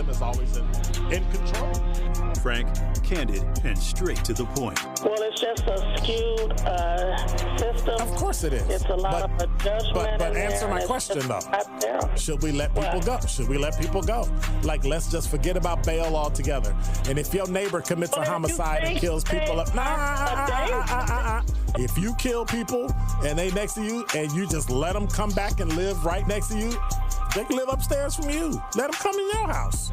them is always in control. Frank, candid, and straight to the point. Well, it's just a skewed system. Of course it is. It's a lot of judgment. But answer my question, though. Should we let people go? Should we let people go? Like, let's just forget about bail altogether. And if your neighbor commits a homicide and kills people up, if you kill people and they next to you and you just let them come back and live right next to you, they can live upstairs from you. Let them come in your house.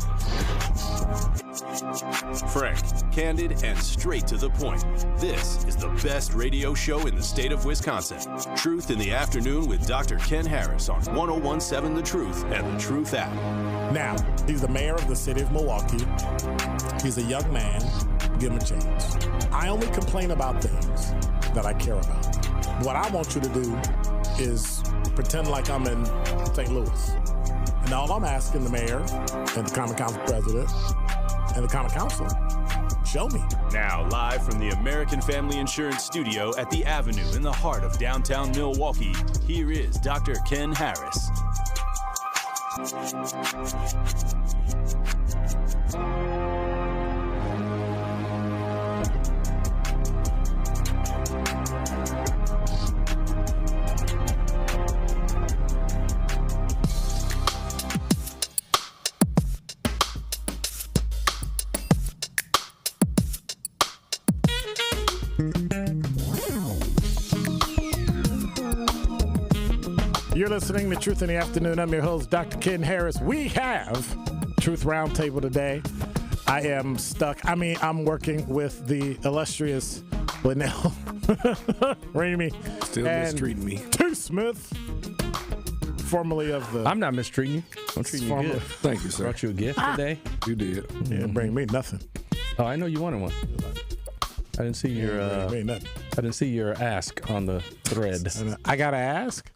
Frank, candid, and straight to the point. This is the best radio show in the state of Wisconsin. Truth in the Afternoon with Dr. Ken Harris on 101.7 The Truth and The Truth app. Now, he's the mayor of the city of Milwaukee. He's a young man. Give him a chance. I only complain about things that I care about. What I want you to do is pretend like I'm in St. Louis. And all I'm asking the mayor and the Common Council president and the Common Council, show me. Now, live from the American Family Insurance Studio at the Avenue in the heart of downtown Milwaukee, here is Dr. Ken Harris. You're listening to Truth in the Afternoon. I'm your host, Dr. Ken Harris. We have Truth Roundtable today. I am stuck. I'm working with the illustrious Linnell Ramey. Still mistreating me. T. Smith, formerly of the... I'm not mistreating you. I'm treating you good. Thank you, sir. Brought you a gift today. You did. Yeah, bring me nothing. Oh, I know you wanted one. I didn't see your bring me nothing. I didn't see your ask on the thread. I gotta ask.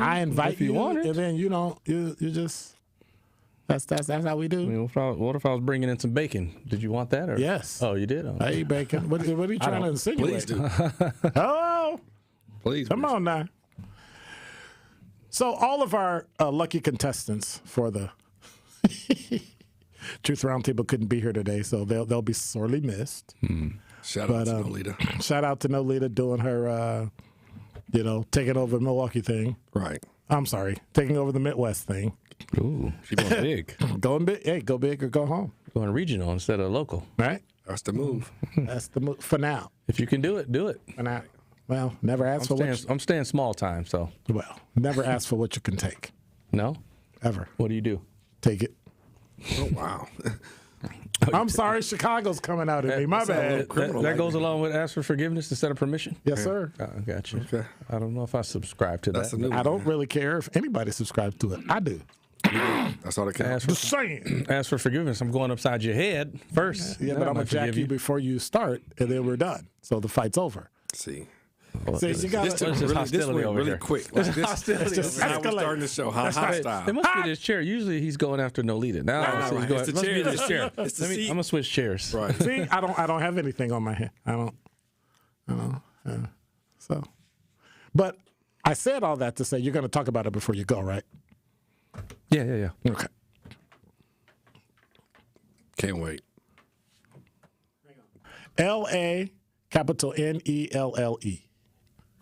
I invite you, want it. and then you don't. You just. That's how we do. I mean, what if I was bringing in some bacon? Did you want that? Or? Yes. Oh, you did. Oh. I eat bacon. What are you trying to insinuate? Please do. Oh, Please. come on now. So all of our lucky contestants for the Truth Roundtable couldn't be here today, so they'll be sorely missed. Shout out to Nolita. Shout out to Nolita doing her, taking over the Milwaukee thing. Right. I'm sorry, taking over the Midwest thing. Ooh, she's going big. Going big. Hey, go big or go home. Going regional instead of local. Right? That's the move. That's the move for now. If you can do it, do it. For now. Well, never ask for what I'm staying small time, so. Well, never ask for what you can take. No? Ever. What do you do? Take it. Oh, wow. I'm sorry, Chicago's coming out at me. My bad. That goes along with ask for forgiveness instead of permission? Yes, sir. I got you. Okay. I don't know if I subscribe to That's that. a new one. I don't really care if anybody subscribes to it. I do. That's all that counts. Just saying. Ask for forgiveness. I'm going upside your head first. Yeah, but I'm going to jack you before you start, and then we're done. So the fight's over. See. See, you got This went really quick. Like this, hostility just over now we're starting the show. Hostile. It must be this chair. Usually he's going after Nolita. Now Right. he's going. It's the Must chair. be this chair. It's the I'm seat. gonna switch chairs. Right. See, I don't have anything on my head. I don't. So, but I said all that to say you're going to talk about it before you go, right? Yeah. Okay. Can't wait. L.A. capital Nelle.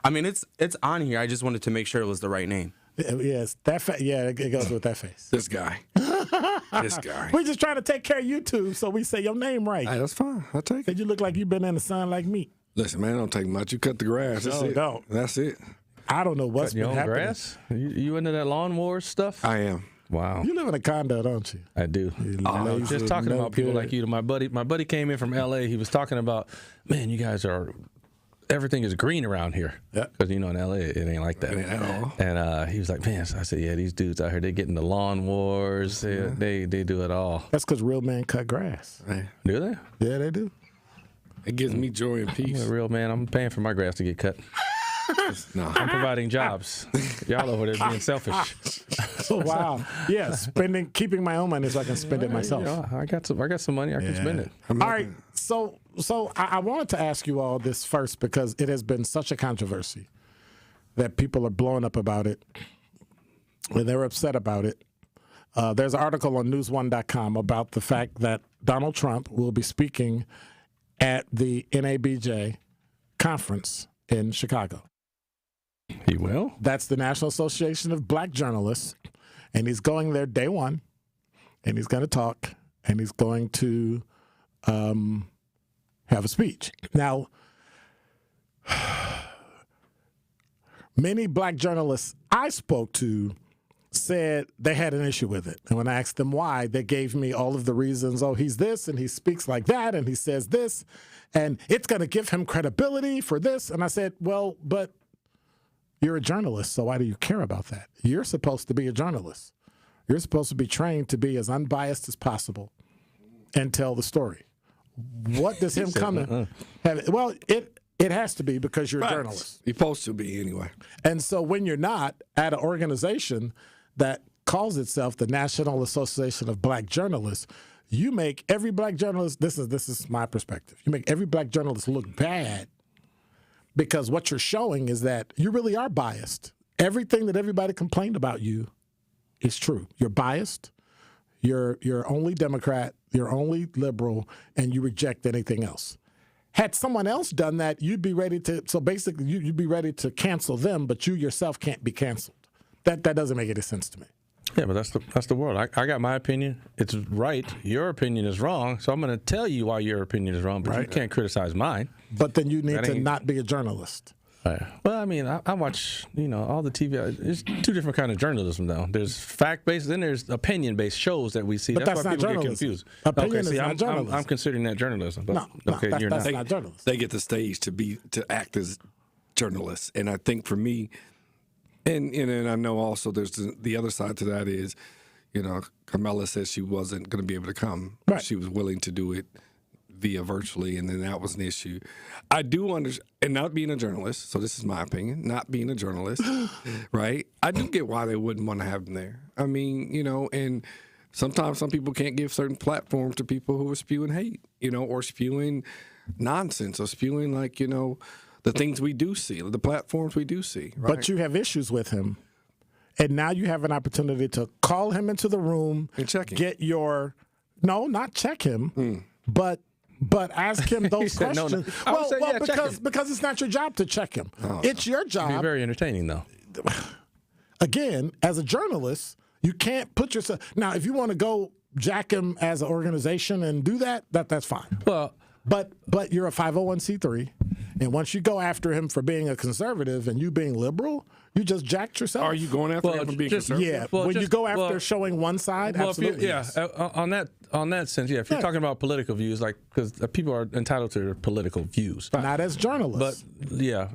I mean, it's on here. I just wanted to make sure it was the right name. Yes, it goes with that face. This guy. This guy. We're just trying to take care of you two, so we say your name right. Hey, that's fine. I'll take it. Because you look like you've been in the sun like me. Listen, man, don't take much. You cut the grass. That's No, it. don't. That's it. I don't know what's Your been own happening. grass? You into that lawn wars stuff? I am. Wow. You live in a condo, don't you? I do. lazy, Just talking no about people good. like you. My buddy came in from L.A. He was talking about, man, you guys are. Everything is green around here. Yeah. Because, in L.A., it ain't like that. It ain't at all. And he was like, man, so I said, yeah, these dudes out here, they get in the lawn wars. They do it all. That's because real men cut grass. Hey, Do they? Yeah, they do. it gives me joy and I'm peace. a real man. I'm paying for my grass to get cut. No. I'm providing jobs. Y'all over there being selfish. Oh, wow. Yeah, keeping my own money so I can spend it myself. You know, I got some money. I can spend it. All right, so I wanted to ask you all this first because it has been such a controversy that people are blowing up about it, and they're upset about it. There's an article on newsone.com about the fact that Donald Trump will be speaking at the NABJ conference in Chicago. He will? That's the National Association of Black Journalists, and he's going there day one, and he's going to talk, and he's going to have a speech. Now, many black journalists I spoke to said they had an issue with it. And when I asked them why, they gave me all of the reasons. Oh, he's this, and he speaks like that, and he says this, and it's going to give him credibility for this. And I said, well, but you're a journalist, so why do you care about that? You're supposed to be a journalist. You're supposed to be trained to be as unbiased as possible and tell the story. What does him coming have? Well, it has to be because you're a journalist. You're supposed to be anyway. And so when you're not at an organization that calls itself the National Association of Black Journalists, you make every black journalist, this is my perspective, you make every black journalist look bad because what you're showing is that you really are biased. Everything that everybody complained about you is true. You're biased, you're only Democrat, you're only liberal, and you reject anything else. Had someone else done that, you'd be ready to, so basically you'd be ready to cancel them, but you yourself can't be canceled. That doesn't make any sense to me. Yeah, but that's the world. I got my opinion. It's right. Your opinion is wrong. So I'm going to tell you why your opinion is wrong, but you can't criticize mine. But then you need to not be a journalist. Well, I mean, I watch, all the TV. There's two different kind of journalism, though. There's fact-based, then there's opinion-based shows that we see. But that's why not people journalism. get confused. Opinion is not journalism. I'm considering that journalism. But, No, you're that's not. not journalism. They get the stage to act as journalists, and I think for me, and I know also there's the other side to that is, Carmela said she wasn't going to be able to come. Right. She was willing to do it via virtually, and then that was an issue. I do understand, and not being a journalist, so this is my opinion, not being a journalist, right? I do get why they wouldn't want to have them there. I mean, and sometimes some people can't give certain platforms to people who are spewing hate, or spewing nonsense, or spewing the things we do see, the platforms we do see. Right? But you have issues with him. And now you have an opportunity to call him into the room and check him. Get your not check him, but ask him those said, questions. No. Because it's not your job to check him. It's your job. It'd be very entertaining, though. Again, as a journalist, you can't put yourself. Now, if you want to go jack him as an organization and do that's fine. Well, but you're a 501c3, and once you go after him for being a conservative and you being liberal, you just jacked yourself. Are you going after him for being conservative? Yeah. When you go after showing one side, absolutely. On that sense, yeah. If you're talking about political views, because people are entitled to their political views, not as journalists.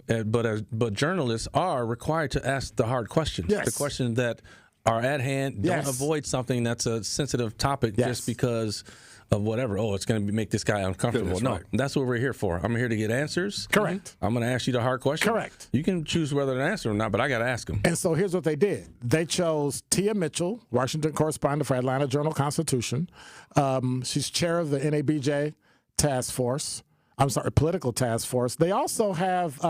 But journalists are required to ask the hard questions, the questions that are at hand. Don't avoid something that's a sensitive topic just because of whatever. Oh, it's going to make this guy uncomfortable. That's what we're here for. I'm here to get answers. Correct. I'm going to ask you the hard question. Correct. You can choose whether to answer or not, but I got to ask them. And so here's what they did. They chose Tia Mitchell, Washington correspondent for Atlanta Journal-Constitution. She's chair of the NABJ task force. Political task force. They also have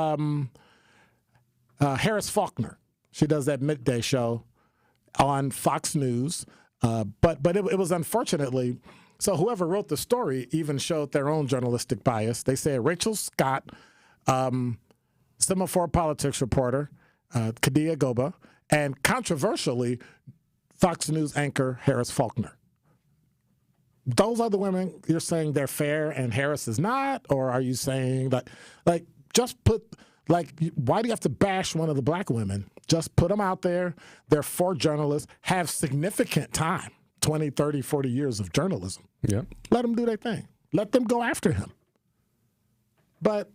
Harris Faulkner. She does that midday show on Fox News. But it was unfortunately. So whoever wrote the story even showed their own journalistic bias. They said Rachel Scott, Semaphore politics reporter, Kadia Goba, and controversially, Fox News anchor Harris Faulkner. Those are the women you're saying they're fair and Harris is not? Or are you saying that, why do you have to bash one of the black women? Just put them out there. They're 4 journalists, have significant time. 20, 30, 40 years of journalism. Yeah. Let them do their thing. Let them go after him. But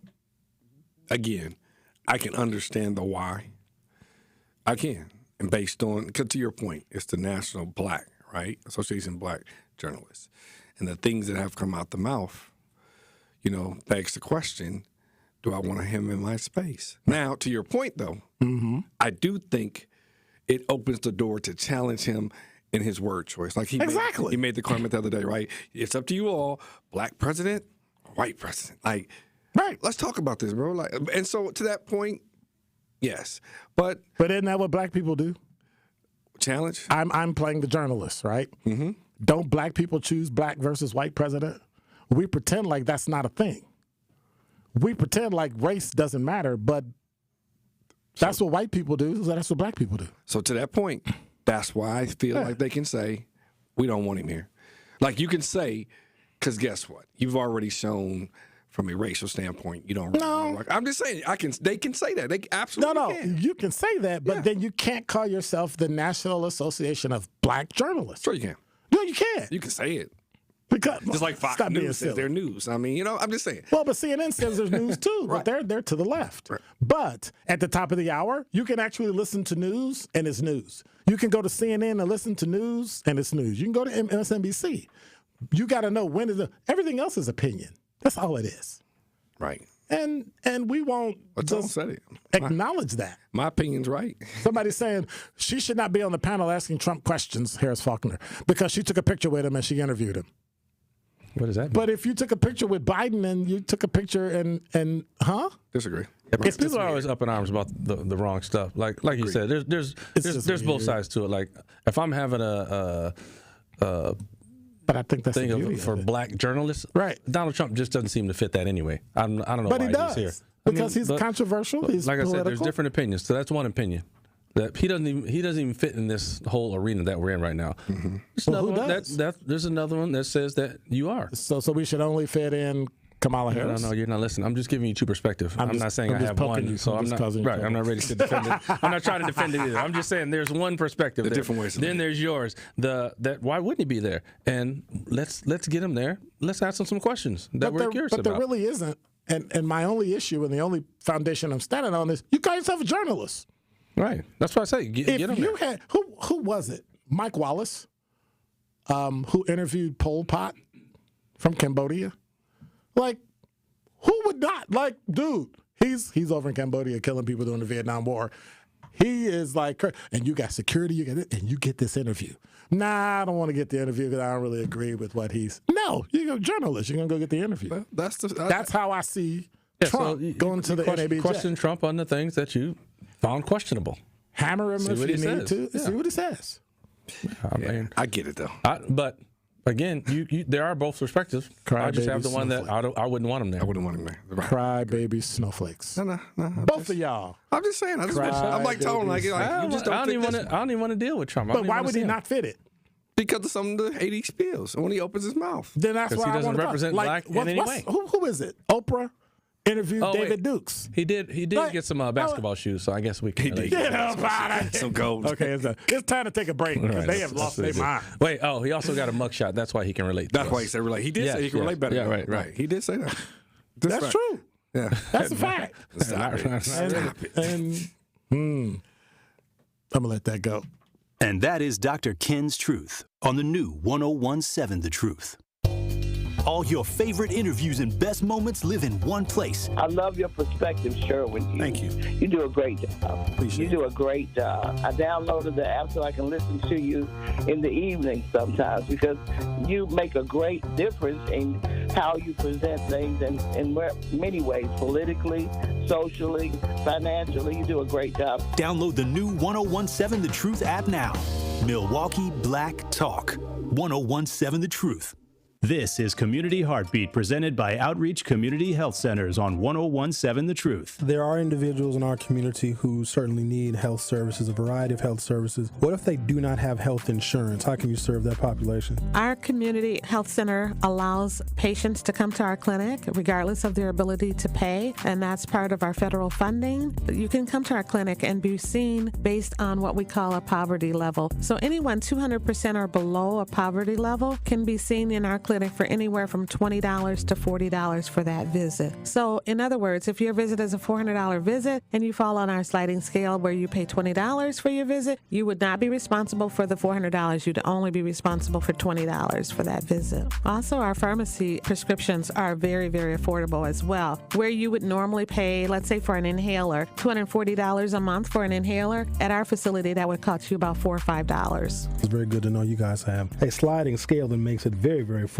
again, I can understand the why. I can. And based on, because to your point, it's the National Black, right? Association of Black Journalists. And the things that have come out the mouth, begs the question, do I want him in my space? Now, to your point, though, I do think it opens the door to challenge him in his word choice. Like he made the comment the other day, right? It's up to you all, black president, white president. Like, right. Let's talk about this, bro. Like, and so to that point, yes. But isn't that what black people do? challenge? I'm playing the journalist, right? Mm-hmm. Don't black people choose black versus white president? We pretend like that's not a thing. We pretend like race doesn't matter, but that's what white people do. That's what black people do. So to that point, that's why I feel like they can say, we don't want him here. Like you can say, because guess what? You've already shown from a racial standpoint, you don't really like. I'm just saying, they can say that. They absolutely can. You can say that, but then you can't call yourself the National Association of Black Journalists. Sure you can. No, you can't. You can say it. Because, just like Fox News says their news. I mean, I'm just saying. Well, but CNN says there's news too, right. But they're to the left. Right. But at the top of the hour, you can actually listen to news, and it's news. You can go to CNN and listen to news, and it's news. You can go to MSNBC. You got to know everything else is opinion. That's all it is. Right. And we won't just acknowledge that. My opinion's right. Somebody's saying she should not be on the panel asking Trump questions, Harris Faulkner, because she took a picture with him and she interviewed him. What does that mean? But if you took a picture with Biden and you took a picture and disagree. Yeah, because people are always up in arms about the wrong stuff. Like you said, there's both sides to it. Like if I'm having but I think that's thing for black journalists, right? Donald Trump just doesn't seem to fit that anyway. I don't know but why he does. He's here. Because he's controversial. He's like political. I said, there's different opinions. So that's one opinion. That he doesn't even fit in this whole arena that we're in right now. Mm-hmm. There's another one that says that you are. So we should only fit in Kamala Harris? No, you're not listening. I'm just giving you two perspectives. I'm not saying I have one, so I'm not right. I'm not ready to defend it. I'm not trying to defend it either. I'm just saying there's one perspective. The different ways. Then there's yours. Why wouldn't he be there? And let's get him there. Let's ask him some questions that we're curious about. But there really isn't. And my only issue and the only foundation I'm standing on is you call yourself a journalist. Right. That's what I say. Get him there. Who was it? Mike Wallace, who interviewed Pol Pot from Cambodia. Like, who would not? Like, dude, he's over in Cambodia killing people during the Vietnam War. He is like, and you got security, you get it, and you get this interview. Nah, I don't want to get the interview because I don't really agree with what he's. No, you're a journalist. You're gonna go get the interview. Well, that's how I see Trump going to the NABJ. Question Trump on the things that you found questionable. Hammer him if you need to. Yeah. See what he says. I mean, I get it though. But again, you there are both perspectives. I just have the one that I wouldn't want him there. I wouldn't want him there. Right. Cry baby snowflakes. No. Both of y'all. I'm just saying. I'm like Tone. Like, I don't even want to deal with Trump. But why would he not fit it? Because of some of the hate he spills when he opens his mouth. Then that's why he doesn't represent black in any way. Who is it? Oprah interviewed David Dukes. He did get some basketball shoes, so I guess we can. Get up out of some gold. Okay, it's time to take a break because they have lost their mind. Wait, he also got a mugshot. That's why he can relate. That's why he said relate. He did say he can relate better. Yeah, right. He did say that. That's true. Yeah, that's a fact. Stop it. And I'm gonna let that go. And that is Dr. Ken's Truth on the new 101.7 The Truth. All your favorite interviews and best moments live in one place. I love your perspective, Sherwin. Thank you. You do a great job. Appreciate you do a great job. I downloaded the app so I can listen to you in the evening sometimes because you make a great difference in how you present things in many ways, politically, socially, financially. You do a great job. Download the new 101.7 The Truth app now. Milwaukee Black Talk. 101.7 The Truth. This is Community Heartbeat, presented by Outreach Community Health Centers on 101.7 The Truth. There are individuals in our community who certainly need health services, a variety of health services. What if they do not have health insurance? How can you serve that population? Our community health center allows patients to come to our clinic regardless of their ability to pay, and that's part of our federal funding. You can come to our clinic and be seen based on what we call a poverty level. So anyone 200% or below a poverty level can be seen in our clinic for anywhere from $20 to $40 for that visit. So in other words, if your visit is a $400 visit and you fall on our sliding scale where you pay $20 for your visit, you would not be responsible for the $400. You'd only be responsible for $20 for that visit. Also, our pharmacy prescriptions are very, very affordable as well. Where you would normally pay, let's say for an inhaler, $240 a month for an inhaler, at our facility that would cost you about $4 or $5. It's very good to know you guys have a sliding scale that makes it very, very affordable.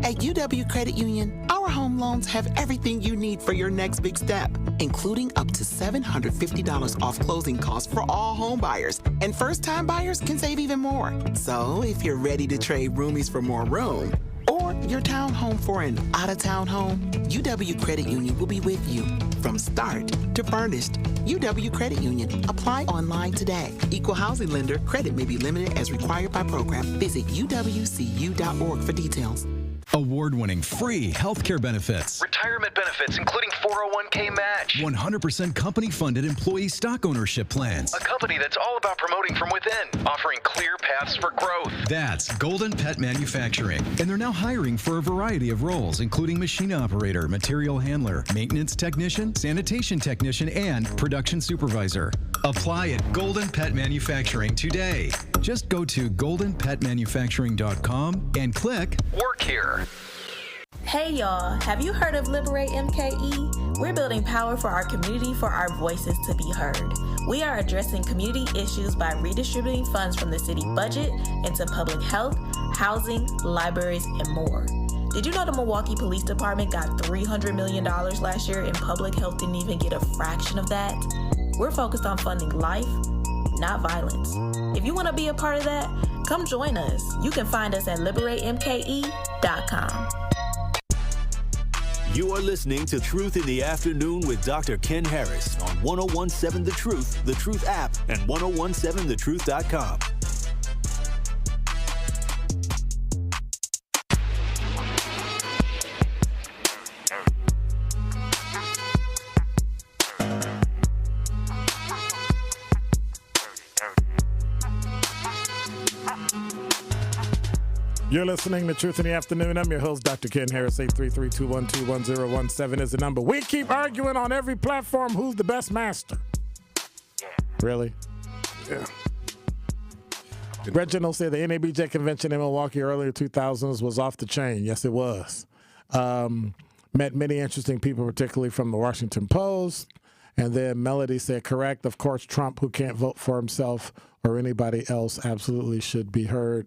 At UW Credit Union, our home loans have everything you need for your next big step, including up to $750 off closing costs for all home buyers. And first-time buyers can save even more. So if you're ready to trade roomies for more room, or your townhome for an out-of-town home, UW Credit Union will be with you from start to furnished. UW Credit Union. Apply online today. Equal housing lender. Credit may be limited as required by program. Visit uwcu.org for details. Award-winning free healthcare benefits. Retirement benefits, including 401k match. 100% company-funded employee stock ownership plans. A company that's all about promoting from within, offering clear paths for growth. That's Golden Pet Manufacturing. And they're now hiring for a variety of roles, including machine operator, material handler, maintenance technician, sanitation technician, and production supervisor. Apply at Golden Pet Manufacturing today. Just go to goldenpetmanufacturing.com and click Work Here. Hey y'all, have you heard of Liberate MKE? We're building power for our community for our voices to be heard. We are addressing community issues by redistributing funds from the city budget into public health, housing, libraries, and more. Did you know the Milwaukee Police Department got $300 million last year and public health didn't even get a fraction of that? We're focused on funding life, not violence. If you want to be a part of that, come join us. You can find us at liberatemke.com. You are listening to Truth in the Afternoon with Dr. Ken Harris on 1017 The Truth app, and 1017thetruth.com. You're listening to Truth in the Afternoon. I'm your host, Dr. Ken Harris. 833-212-1017 is the number. We keep arguing on every platform who's the best master. Really? Yeah. Reginald said the NABJ convention in Milwaukee earlier 2000s was off the chain. Yes, it was. Met many interesting people, particularly from the Washington Post. And then Melody said, correct. Of course, Trump, who can't vote for himself or anybody else, absolutely should be heard.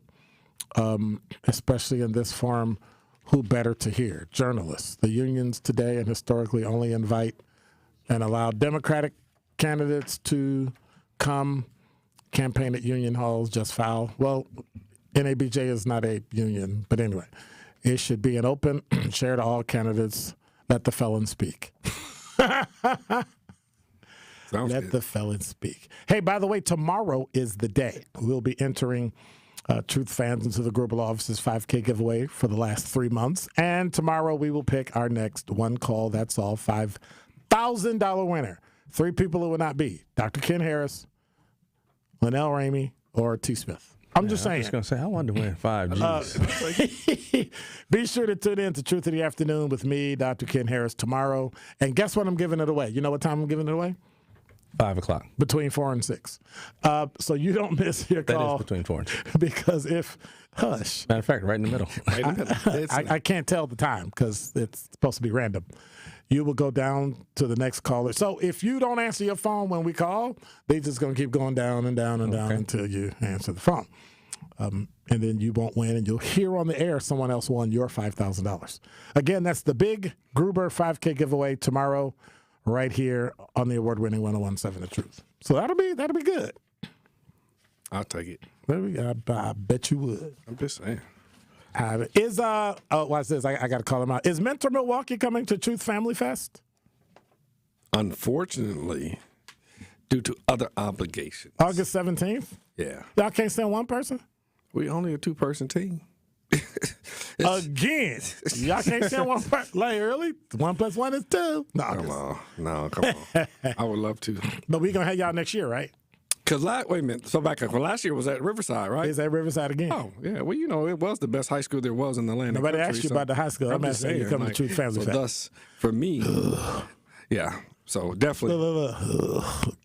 Especially in this forum, who better to hear? Journalists. The unions today and historically only invite and allow Democratic candidates to come campaign at union halls, just foul. Well, NABJ is not a union, but anyway, it should be an open share to all candidates. Let the felon speak. Let the felon speak. Hey, by the way, tomorrow is the day. We'll be entering Truth fans into the Grubel Office's 5K giveaway for the last 3 months. And tomorrow we will pick our next one call, that's all, $5,000 winner. 3 people it will not be. Dr. Ken Harris, Linnell Ramey, or T. Smith. I'm just saying. I was going to say, I wanted to win 5 G's. Be sure to tune in to Truth in the Afternoon with me, Dr. Ken Harris, tomorrow. And guess what I'm giving it away? You know what time I'm giving it away? 5 o'clock. Between 4 and 6. So you don't miss your call. That is between 4 and 6. Because if, hush. Matter of fact, right in the middle. I can't tell the time because it's supposed to be random. You will go down to the next caller. So if you don't answer your phone when we call, they just going to keep going down and down and down until you answer the phone. And then you won't win, and you'll hear on the air someone else won your $5,000. Again, that's the big Gruber 5K giveaway tomorrow, right here on the award-winning 1017 The Truth. So that'll be good. I'll take it. I bet you would. I'm just saying. Watch this. I got to call him out. Is Mentor Milwaukee coming to Truth Family Fest? Unfortunately, due to other obligations. August 17th? Yeah. Y'all can't send one person? We only a 2-person team. Again, y'all can't send one person. Like, really? 1 + 1 is 2. No, come on. I would love to. But we're going to have y'all next year, right? Because wait a minute. So back up. Well, last year was at Riverside, right? It's at Riverside again. Oh, yeah. Well, you know, it was the best high school there was in the land. Nobody asked you about the high school. I'm asking you to come to Truth Family Fest. Thus, for me, yeah. So definitely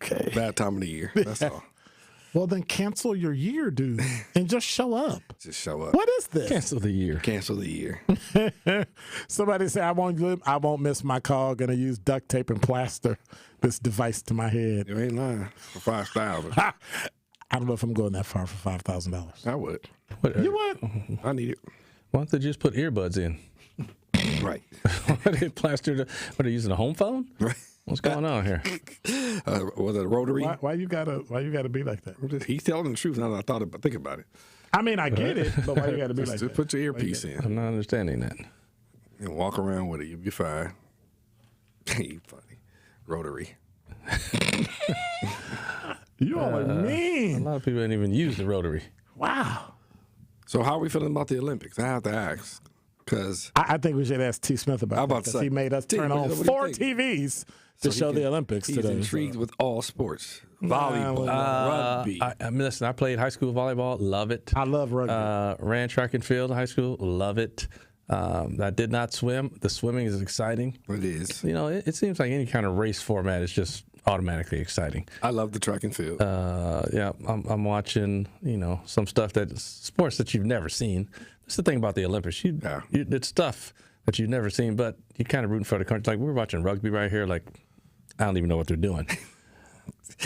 okay. Bad time of the year. That's all. Well, then cancel your year, dude, and just show up. Just show up. What is this? Cancel the year. Cancel the year. Somebody say, I won't miss my call. Going to use duct tape and plaster this device to my head. You ain't lying. For $5,000. I don't know if I'm going that far for $5,000. I would. You would? I need it. Why don't they just put earbuds in? Right. They plastered. What are they using, a home phone? Right. What's going on here? Was it a rotary? Why you gotta be like that? He's telling the truth now that I think about it. I mean, I get it, but why you gotta be like Just that? put your earpiece in. I'm not understanding that. And walk around with it. You'll be fine. You funny. Rotary. You are mean. A lot of people didn't even use the rotary. Wow. So how are we feeling about the Olympics? I have to ask. Because I think we should ask T. Smith about that. Because he made us turn on 4 TVs to show the Olympics today. He's intrigued with all sports. Volleyball, rugby. Listen, I played high school volleyball. Love it. I love rugby. Ran track and field in high school. Love it. I did not swim. The swimming is exciting. It is. You know, it seems like any kind of race format is just automatically exciting. I love the track and field. Yeah, I'm watching, some stuff sports that you've never seen. That's the thing about the Olympics. It's stuff that you've never seen, but you're kind of rooting for the country. Like, we're watching rugby right here. Like, I don't even know what they're doing.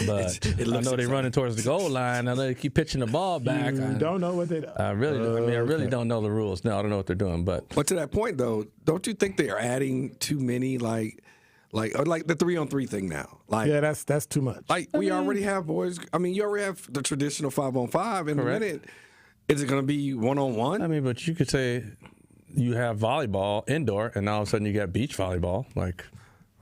But I know they're running towards the goal line. I know they keep pitching the ball back. You don't know what they do. I really don't know the rules. No, I don't know what they're doing. But to that point, though, don't you think they are adding too many, like the 3-on-3 thing now? Like, yeah, that's too much. Like, we already have boys. I mean, you already have the traditional 5-on-5. In a minute, is it going to be 1-on-1? I mean, but you could say you have volleyball indoor, and now all of a sudden you got beach volleyball. Like,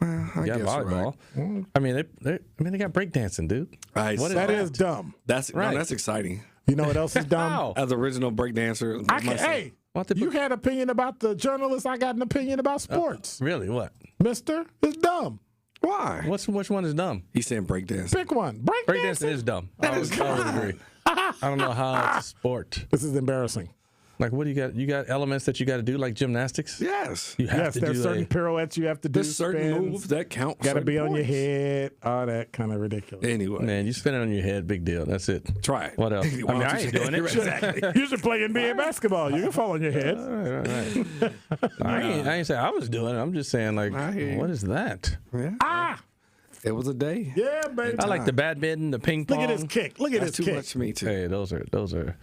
I guess volleyball. Right. I mean, they got breakdancing, dude. Right. That is dumb. That's exciting. You know what else is dumb? How? As original breakdancer, hey, you had an opinion about the journalist. I got an opinion about sports. Really? What? Mister, it's dumb. Why? Which one is dumb? He's saying breakdancing. Pick one. Breakdancing is dumb. I would agree. I don't know how it's a sport. This is embarrassing. Like, what do you got? You got elements that you got to do, like gymnastics? Yes. You have to there's certain pirouettes you have to do. There's certain moves that count. Got to be on your head. All that kind of ridiculous. Anyway. Man, you spin it on your head, big deal. That's it. Try it. What else? I mean, I ain't doing it. Exactly. You should play NBA basketball. You can fall on your head. All right. I ain't saying I was doing it. I'm just saying, like, what is that? Yeah. It was a day. Yeah, baby. I like the badminton, the ping pong. Look at his kick. Look at his kick. Too much for me, too. Hey, those are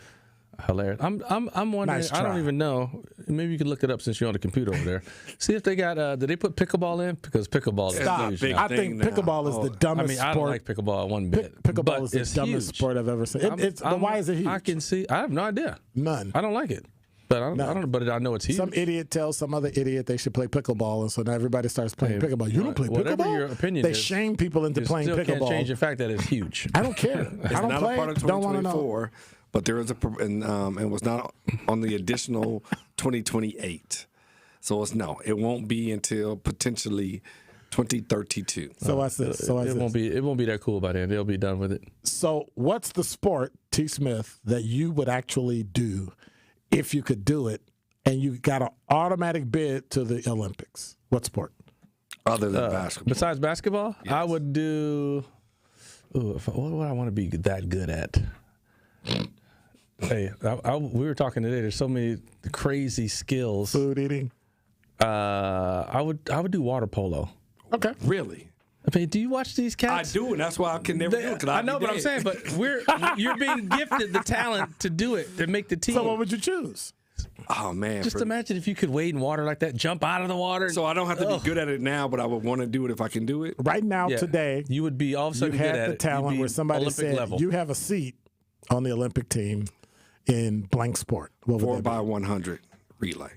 hilarious. I'm wondering. Nice I don't try. even know. Maybe you could look it up since you're on the computer over there. See if they got. Did they put pickleball in? Because pickleball is Stop. huge. I think pickleball is the dumbest sport. I don't like pickleball one bit. Pickleball is the dumbest huge. sport I've ever seen. Why is it huge? I can see. I have no idea. None. I don't like it. But I don't. But I know it's huge. Some idiot tells some other idiot they should play pickleball, and so now everybody starts playing pickleball. You don't play whatever pickleball? your opinion they is, shame people into playing still pickleball. Can't change the fact that it's huge. I don't care. It's I don't not play. a part of Don't want to know. 2024, but there is and was not on the additional 2028. So it won't be until potentially 2032. So what's this? It won't be that cool by then. They'll be done with it. So what's the sport, T. Smith, that you would actually do if you could do it, and you got an automatic bid to the Olympics? What sport? Other than basketball. Besides basketball, yes. I would do. What would I want to be that good at? Hey, we were talking today. There's so many crazy skills. Food eating. I would do water polo. Okay. Really? I mean, do you watch these cats? I do, and that's why I can never do it. I know, but I'm saying, but you're being gifted the talent to do it, to make the team. So what would you choose? Oh, man. Just imagine if you could wade in water like that, jump out of the water. So I don't have to be good at it now, but I would want to do it if I can do it. Right now, today, you would be all of a sudden you good had at the it. talent where somebody Olympic said level. you have a seat on the Olympic team in blank sport. What would 4x100 relay.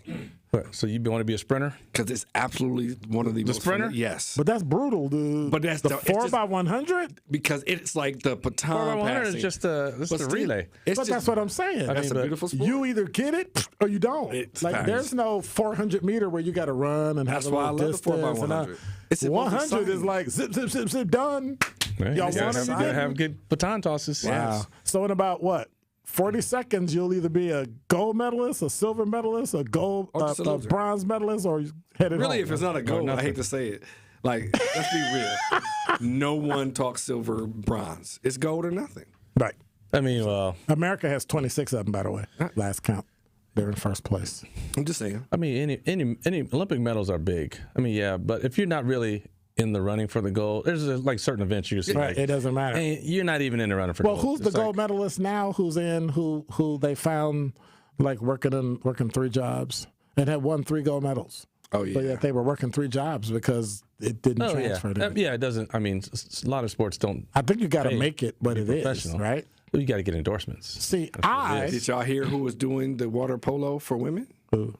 So you want to be a sprinter? Because it's absolutely one of the most sprinter? Fun. Yes. But that's brutal, dude. But that's the 4x100? Because it's like the baton 4x100 passing. is just the relay. But that's what I'm saying. That's a beautiful sport. You either get it or you don't. It's like fast. There's no 400 meter where you got to run and have a little distance. That's why I love the 4x100. It's 100 is like zip, zip, zip, zip, done. Right. Y'all You want gotta to have good baton tosses. Wow. Yes. So in about what? 40 seconds, you'll either be a gold medalist, a silver medalist, a bronze medalist, or headed Really, home. if it's not a gold, I hate to say it. Like, let's be real. No one talks silver, bronze. It's gold or nothing. Right. I mean, well, America has 26 of them, by the way. Last count. They're in first place. I'm just saying. I mean, any Olympic medals are big. I mean, yeah, but if you're not really in the running for the gold, there's like certain events you can see. Right, like, it doesn't matter. You're not even in the running for gold. Well, who's the gold medalist now? Who's in? Who they found like working 3 jobs and had won 3 gold medals. Oh, yeah. But yet they were working 3 jobs because it didn't transfer to them. Yeah, it doesn't. I mean, a lot of sports don't. I think you got to make it what it is, right? You got to get endorsements. See, did y'all hear who was doing the water polo for women? Who?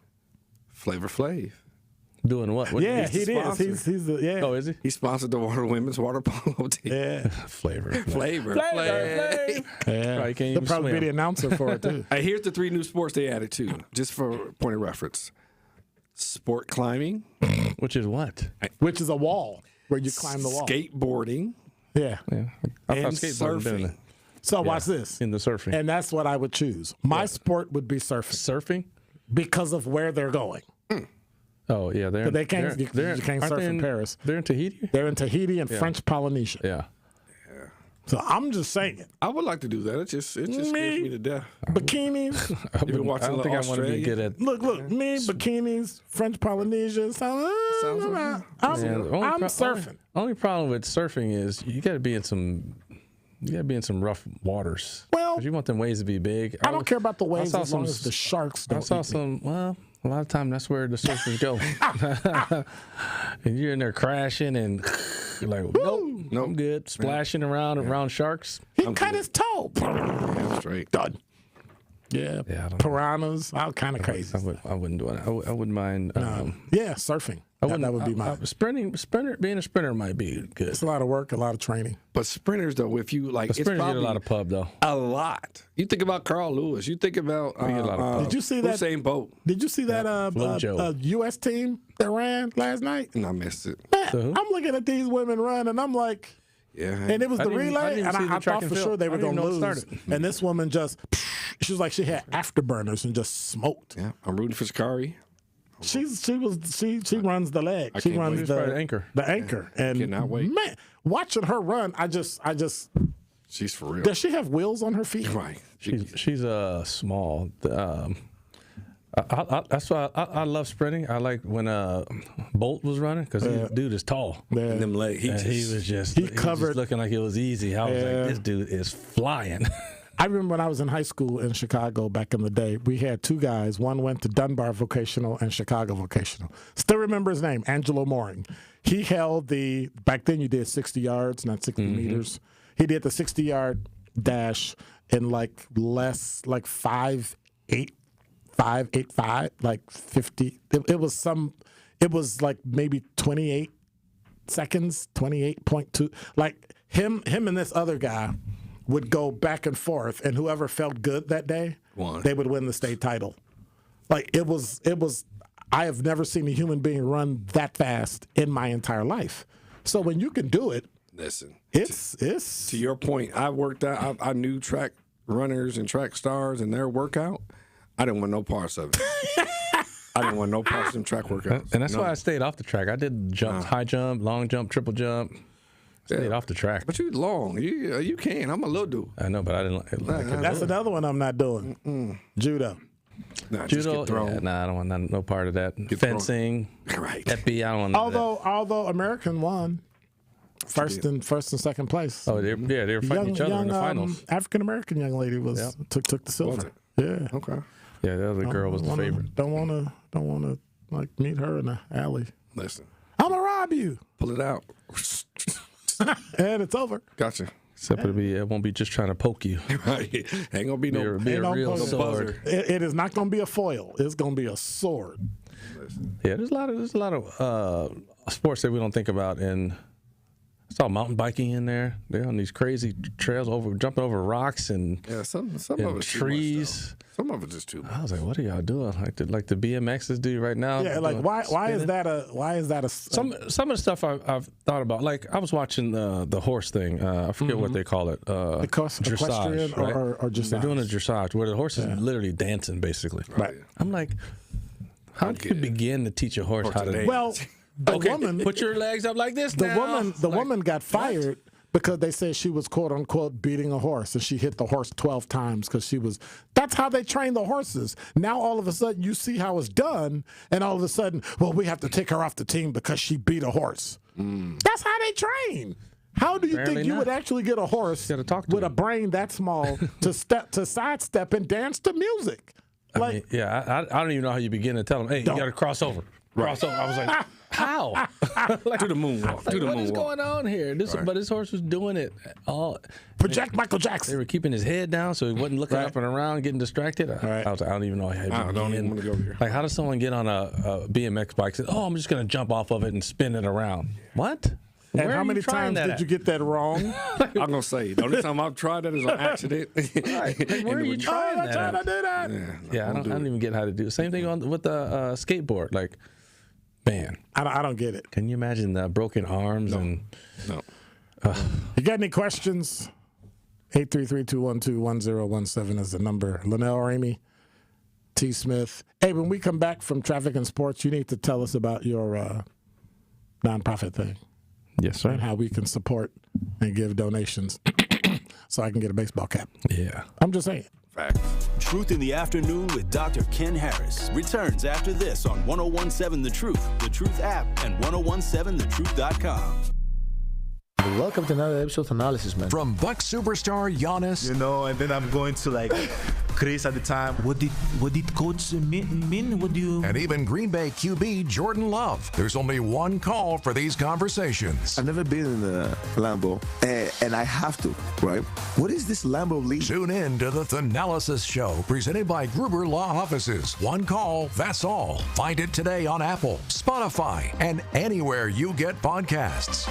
Flavor Flav. Doing what? Yeah, he is. He's the yeah. Oh, is he? He sponsored the women's water polo team. Yeah. Flavor. Yeah. He'll probably be the announcer for it too. Hey, here's the 3 new sports they added too, just for point of reference. Sport climbing, which is what? Which is a wall where you climb the wall. Skateboarding. Yeah. And surfing. So watch this. In the surfing. And that's what I would choose. My sport would be surfing. Surfing? Because of where they're going. Oh, yeah. You can't surf in Paris. They're in Tahiti? They're in Tahiti and French Polynesia. Yeah. So I'm just saying. I would like to do that. It just scares me to death. Bikinis. You've been watching I don't think I want to be good at. Look, bikinis, French Polynesia. I'm surfing. Only problem with surfing is you got to be in some rough waters. Well, 'cause you want them waves to be big. I don't care about the waves as long as the sharks don't. I saw some. Well, a lot of time that's where the surfers go. And you're in there crashing and you're like, nope, I'm good. Splashing around sharks. He cut his toe. Straight. Done. Yeah. Piranhas, all kind of crazy. I wouldn't do it. I wouldn't mind. Surfing. That would be my sprinter. Being a sprinter might be good. It's a lot of work, a lot of training. But sprinters, though, if you like, sprinters get a lot of pub though. A lot. You think about Carl Lewis. You think about did you see that Usain Bolt? Did you see that U.S. team that ran last night? And I missed it. Man, I'm looking at these women run, and I'm like, and it was the relay, and I thought for sure they were going to lose. And this woman she was like she had afterburners and just smoked. Yeah, I'm rooting for Sha'Carri. She runs the leg. She runs the anchor. The anchor. And cannot wait. Man, watching her run, I just she's for real. Does she have wheels on her feet? Right. She's small. That's why I love sprinting. I like when Bolt was running because dude is tall. And them legs. He covered looking like it was easy. I was like, this dude is flying. I remember when I was in high school in Chicago back in the day, we had 2 guys. One went to Dunbar Vocational and Chicago Vocational. Still remember his name, Angelo Mooring. He held back then you did 60 yards, not 60 meters. He did the 60-yard dash in like 5.85, like 50. It was like maybe 28 seconds, 28.2. Like him and this other guy would go back and forth, and whoever felt good that day, they would win the state title. Like it was. I have never seen a human being run that fast in my entire life. So when you can do it, listen, it's to your point. I worked out. I knew track runners and track stars and their workout. I didn't want no parts of it. I didn't want no parts of them track workouts. And that's why I stayed off the track. I did jump, high jump, long jump, triple jump. Stayed off the track. But you long. You can. I'm a little dude. I know, but I didn't like it. That's another one I'm not doing. Judo. Nah, Judo. I don't want no part of that. Fencing. Right. Epi. I don't want Although American won first and second place. Oh, they were fighting each other in the finals. African American young lady took the silver. Yeah. Okay. Yeah, the other girl was the favorite. Don't want to like meet her in the alley. Listen. I'm gonna rob you. Pull it out. And it's over. Gotcha. Except it won't be just trying to poke you. Right. Ain't gonna be no real sword. It is not gonna be a foil. It's gonna be a sword. Yeah, there's a lot of sports that we don't think about, and I saw mountain biking in there. They're on these crazy trails, jumping over rocks and some of it's trees. Some of it's just too much. I was like, what are y'all doing? Like the BMXs do right now. Yeah, like why is that a some of the stuff I've thought about. Like I was watching the horse thing. I forget what they call it. Dressage, right? or dressage. They're doing a dressage where the horse is literally dancing, basically. Right. I'm like, how do you begin to teach a horse how to dance? Well, the woman put your legs up like this. The woman got fired because they said she was quote unquote beating a horse, and she hit the horse 12 times because that's how they train the horses. Now all of a sudden you see how it's done, and all of a sudden, well, we have to take her off the team because she beat a horse. That's how they train. How do you think you would actually get a horse with a brain that small to sidestep and dance to music? I don't even know how you begin to tell him, hey, you got to cross over. Cross over. I was like, how? Do the moonwalk. Like, what is going on here? But his horse was doing it all. Project Michael Jackson. They were keeping his head down so he wasn't looking up and around, getting distracted. I was like, I don't even know how to I don't even want to go here. Like, how does someone get on a BMX bike and say, oh, I'm just going to jump off of it and spin it around? What? And how many times did you get that wrong? I'm going to say, the only time I've tried that is on accident. Like, where are you trying that? I'm trying to do that. Yeah, I don't even get how to do it. Same thing with the skateboard. Like, man. I don't get it. Can you imagine the broken arms? No. You got any questions? 833-212-1017 is the number. Linnell or Amy? T. Smith. Hey, when we come back from Traffic and Sports, you need to tell us about your nonprofit thing. Yes, sir. And how we can support and give donations so I can get a baseball cap. Yeah. I'm just saying. Fact. Truth in the Afternoon with Dr. Ken Harris returns after this on 1017 The Truth app, and 1017thetruth.com. Welcome to another episode of Analysis, man. From Buck superstar Giannis. And then I'm going to Chris at the time. What did coach mean? What do you... And even Green Bay QB Jordan Love. There's only one call for these conversations. I've never been in a Lambo, and I have to, right? What is this Lambo league? Tune in to the Thanalysis Show, presented by Gruber Law Offices. One call, that's all. Find it today on Apple, Spotify, and anywhere you get podcasts.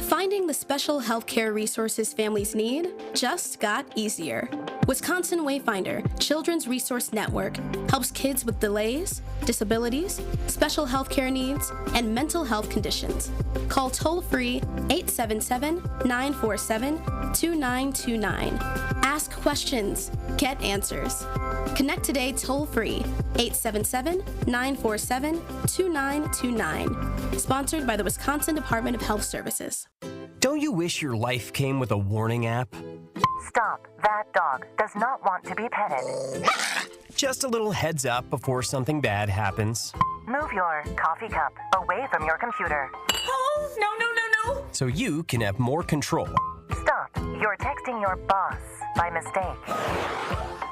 Finding the special healthcare resources families need just got easier. Wisconsin Wayfinder Children's Resource Network helps kids with delays, disabilities, special healthcare needs, and mental health conditions. Call toll-free 877-947-2929. Ask questions, get answers. Connect today toll-free 877-947-2929. Sponsored by the Wisconsin Department of Health Services. Don't you wish your life came with a warning app? Stop. That dog does not want to be petted. Just a little heads up before something bad happens. Move your coffee cup away from your computer. Oh, no. So you can have more control. Stop. You're texting your boss by mistake.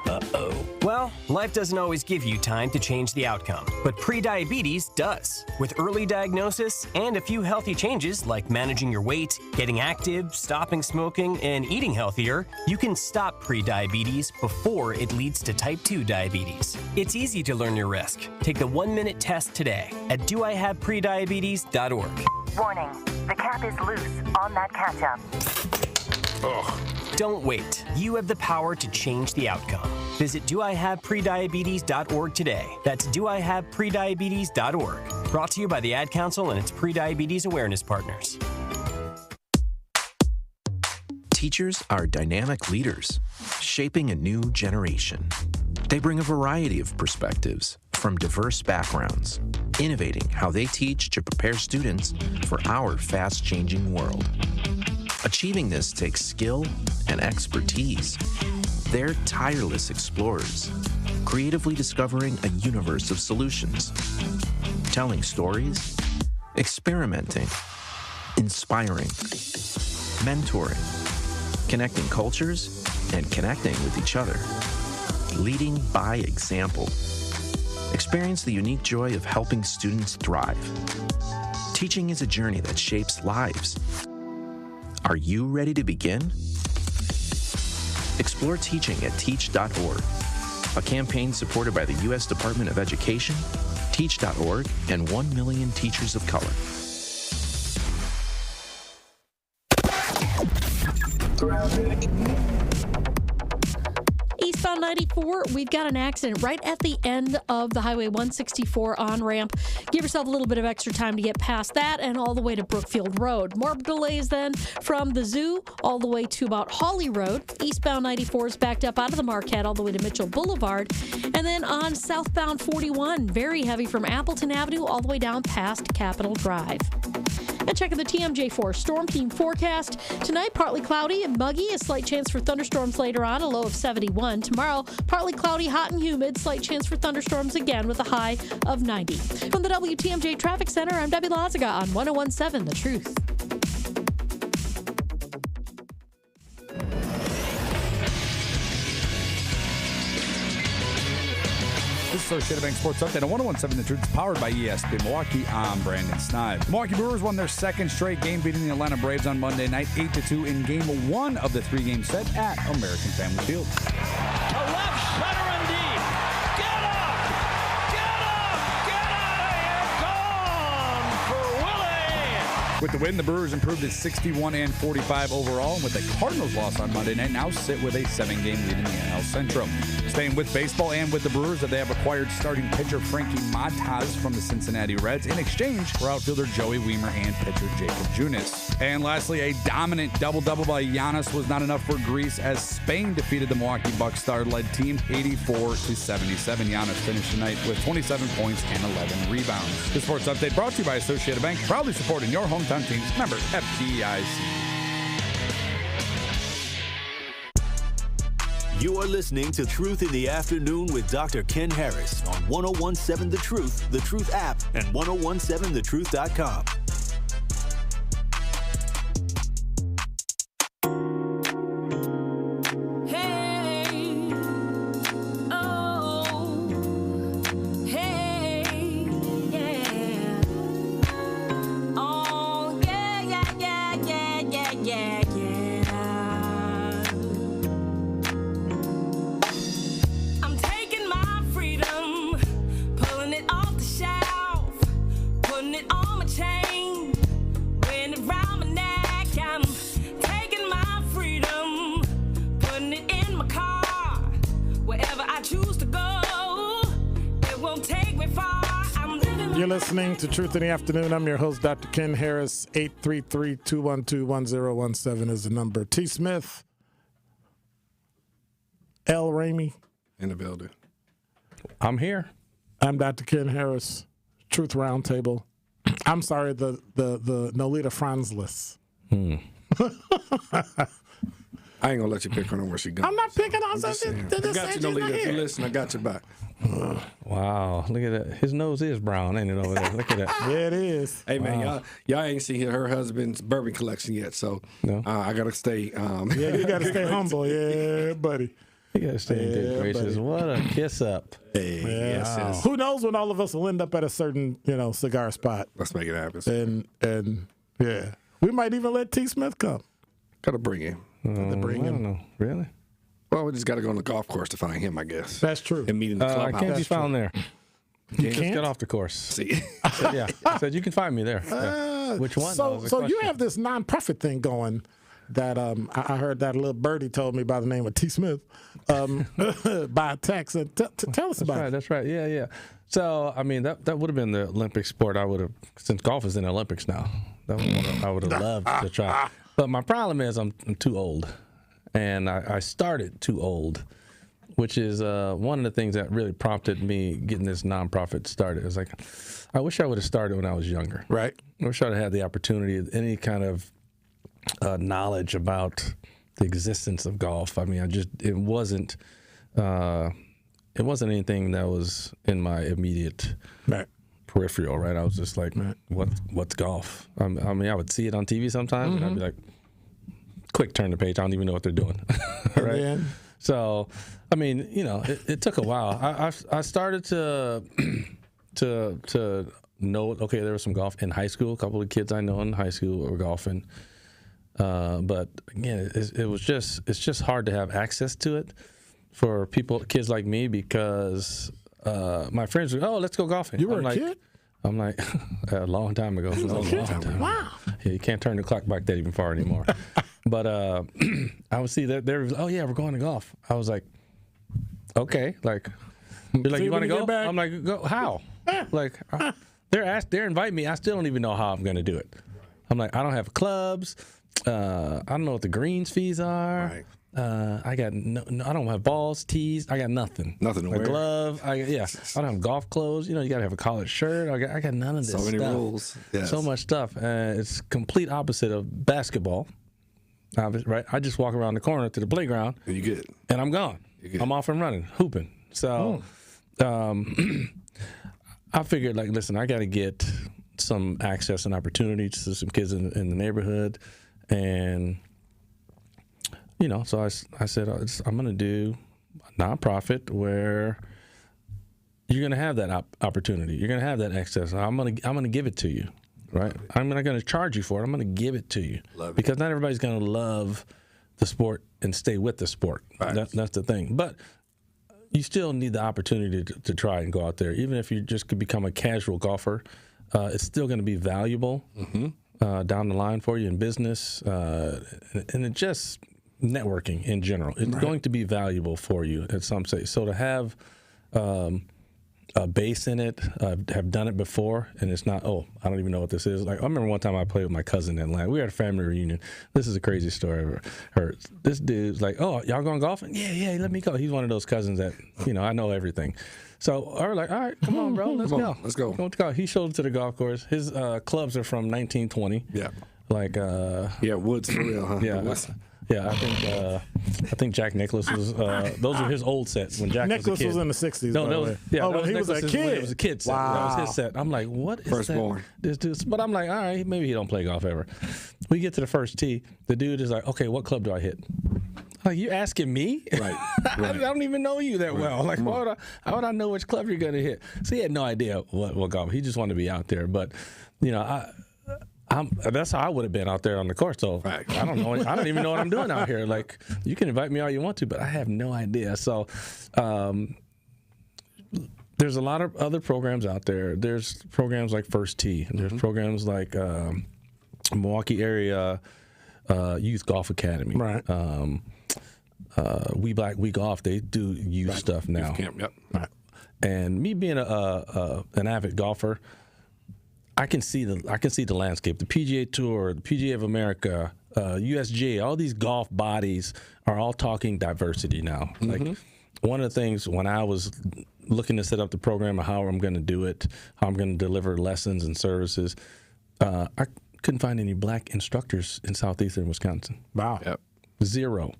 Uh-oh. Well, life doesn't always give you time to change the outcome, but prediabetes does. With early diagnosis and a few healthy changes like managing your weight, getting active, stopping smoking, and eating healthier, you can stop prediabetes before it leads to type 2 diabetes. It's easy to learn your risk. Take the 1-minute test today at doihaveprediabetes.org. Warning, the cap is loose on that ketchup. Ugh. Don't wait. You have the power to change the outcome. Visit doihaveprediabetes.org today. That's doihaveprediabetes.org. Brought to you by the Ad Council and its prediabetes awareness partners. Teachers are dynamic leaders, shaping a new generation. They bring a variety of perspectives from diverse backgrounds, innovating how they teach to prepare students for our fast-changing world. Achieving this takes skill and expertise. They're tireless explorers, creatively discovering a universe of solutions, telling stories, experimenting, inspiring, mentoring, connecting cultures, and connecting with each other, leading by example. Experience the unique joy of helping students thrive. Teaching is a journey that shapes lives. Are you ready to begin? Explore teaching at teach.org, a campaign supported by the U.S. Department of Education, Teach.org, and 1 million teachers of color. Eastbound 94, we've got an accident right at the end of the Highway 164 on-ramp. Give yourself a little bit of extra time to get past that and all the way to Brookfield Road. More delays then from the zoo all the way to about Hawley Road. Eastbound 94 is backed up out of the Marquette all the way to Mitchell Boulevard. And then on southbound 41, very heavy from Appleton Avenue all the way down past Capitol Drive. And checking the TMJ4 Storm Team forecast. Tonight, partly cloudy and muggy. A slight chance for thunderstorms later on, a low of 71. Tomorrow, partly cloudy, hot and humid. Slight chance for thunderstorms again with a high of 90. From the WTMJ Traffic Center, I'm Debbie Lazaga on 1017 The Truth. Associated Bank Sports Update on 101.7 The Truth is powered by ESPN Milwaukee. I'm Brandon Snibe. The Milwaukee Brewers won their second straight game, beating the Atlanta Braves on Monday night 8-2 in Game 1 of the 3-game set at American Family Field. To left center and deep. Get up! Get up! Get out of here! Gone for Willie! With the win, the Brewers improved to 61-45 overall, and with the Cardinals loss on Monday night, now sit with a 7-game lead in the NL Central. Staying with baseball and with the Brewers, that they have acquired starting pitcher Frankie Montas from the Cincinnati Reds in exchange for outfielder Joey Wiemer and pitcher Jacob Junis. And lastly, a dominant double-double by Giannis was not enough for Greece as Spain defeated the Milwaukee Bucks star-led team 84-77. Giannis finished tonight with 27 points and 11 rebounds. The Sports Update brought to you by Associated Bank, proudly supporting your hometown teams. Member FDIC. You are listening to Truth in the Afternoon with Dr. Ken Harris on 101.7 The Truth, The Truth app, and 101.7thetruth.com. You're listening to Truth in the Afternoon. I'm your host, Dr. Ken Harris. 833-212-1017 is the number. T. Smith, L. Ramey. In the building. I'm here. I'm Dr. Ken Harris. Truth Roundtable. I'm sorry, the Nolita Franzless. I ain't gonna let you pick on her where she goes. I'm not picking on something. I got you, Nolita. If you listen, I got your back. Wow, look at that. His nose is brown, ain't it, over there? Look at that. Yeah, it is. Hey, man, y'all ain't seen her husband's bourbon collection yet, so no. I got to stay. Yeah, you got to stay humble. Yeah, buddy. You got to stay in good graces. Buddy. What a kiss up. Hey, yes. Who knows when all of us will end up at a certain, cigar spot. Let's make it happen. And yeah, we might even let T. Smith come. Got to bring him. I don't know. Really? Well, we just got to go on the golf course to find him, I guess. That's true. And meet in the clubhouse. I can't be found there. You just can't? get off the course. See? I said you can find me there. Which one? So you have this nonprofit thing going that I heard that a little birdie told me by the name of T. Smith by text. Tell us about it. That's right. Yeah. So, I mean, that would have been the Olympic sport I would have, since golf is in the Olympics now, I would have loved to try. But my problem is I'm too old. And I started too old, which is one of the things that really prompted me getting this nonprofit started. It was like, I wish I would have started when I was younger. Right. I wish I would have had the opportunity, any kind of knowledge about the existence of golf. I mean, it wasn't anything that was in my immediate peripheral, right? I was just like, what's golf? I mean, I would see it on TV sometimes, and I'd be like, quick turn the page. I don't even know what they're doing, right? Yeah. So, I mean, it took a while. I started to know. Okay, there was some golf in high school. A couple of kids I know in high school were golfing, but again, it's just hard to have access to it for kids like me, because my friends were, let's go golfing. You were a kid? I'm like, a long time ago. Wow. Yeah, you can't turn the clock back that even far anymore. But I would see that we're going to golf. I was like, okay, like, you're like, you want to go? I'm like, go? How? Like, they're inviting me. I still don't even know how I'm going to do it. I'm like, I don't have clubs. I don't know what the greens fees are. Right. I got I don't have balls, tees. I got nothing. Nothing to wear. Glove. I don't have golf clothes. You got to have a collared shirt. I got none of this. So many stuff. rules. Yes. So much stuff. It's complete opposite of basketball. Right. I just walk around the corner to the playground. And you good. And I'm gone. I'm off and running, hooping. So, I figured, like, listen, I got to get some access and opportunity to some kids in the neighborhood, and. So I said, I'm going to do a nonprofit where you're going to have that opportunity. You're going to have that access. I'm going to give it to you, right? I'm not going to charge you for it. I'm going to give it to you. Because not everybody's going to love the sport and stay with the sport. That's the thing. But you still need the opportunity to try and go out there. Even if you just could become a casual golfer, it's still going to be valuable down the line for you in business and it just networking in general. It's going to be valuable for you at some stage. So to have a base in it, have done it before, and it's not, I don't even know what this is. Like I remember one time I played with my cousin in Atlanta. We were at a family reunion. This is a crazy story I ever heard. This dude's like, oh, y'all going golfing? Yeah, let me go. He's one of those cousins that, I know everything. So I was like, all right, come on, bro, let's go. Let's go. He showed up to the golf course. His clubs are from 1920. Yeah. Like woods for real, huh? Yeah, I think Jack Nicklaus was. Those are his old sets when Jack Nicklaus was a kid. was in the '60s. No, he was a kid. It was a kid set. Wow. That was his set. I'm like, what is Firstborn. that? But I'm like, all right, maybe he don't play golf ever. We get to the first tee. The dude is like, okay, what club do I hit? Like, you asking me? Right. I don't even know you that well. Like, how would I know which club you're going to hit? So he had no idea what golf. He just wanted to be out there. But, that's how I would have been out there on the course. So I don't know. I don't even know what I'm doing out here. Like, you can invite me all you want to, but I have no idea. So there's a lot of other programs out there. There's programs like First Tee. There's programs like Milwaukee Area Youth Golf Academy. Right. We Black, We Golf, they do youth stuff now. Youth camp, yep. Right. And me being an avid golfer, I can see the landscape. The PGA Tour, the PGA of America, USGA, all these golf bodies are all talking diversity now. Like one of the things when I was looking to set up the program of how I'm going to do it, how I'm going to deliver lessons and services, I couldn't find any black instructors in southeastern Wisconsin. Wow. Yep. Zero.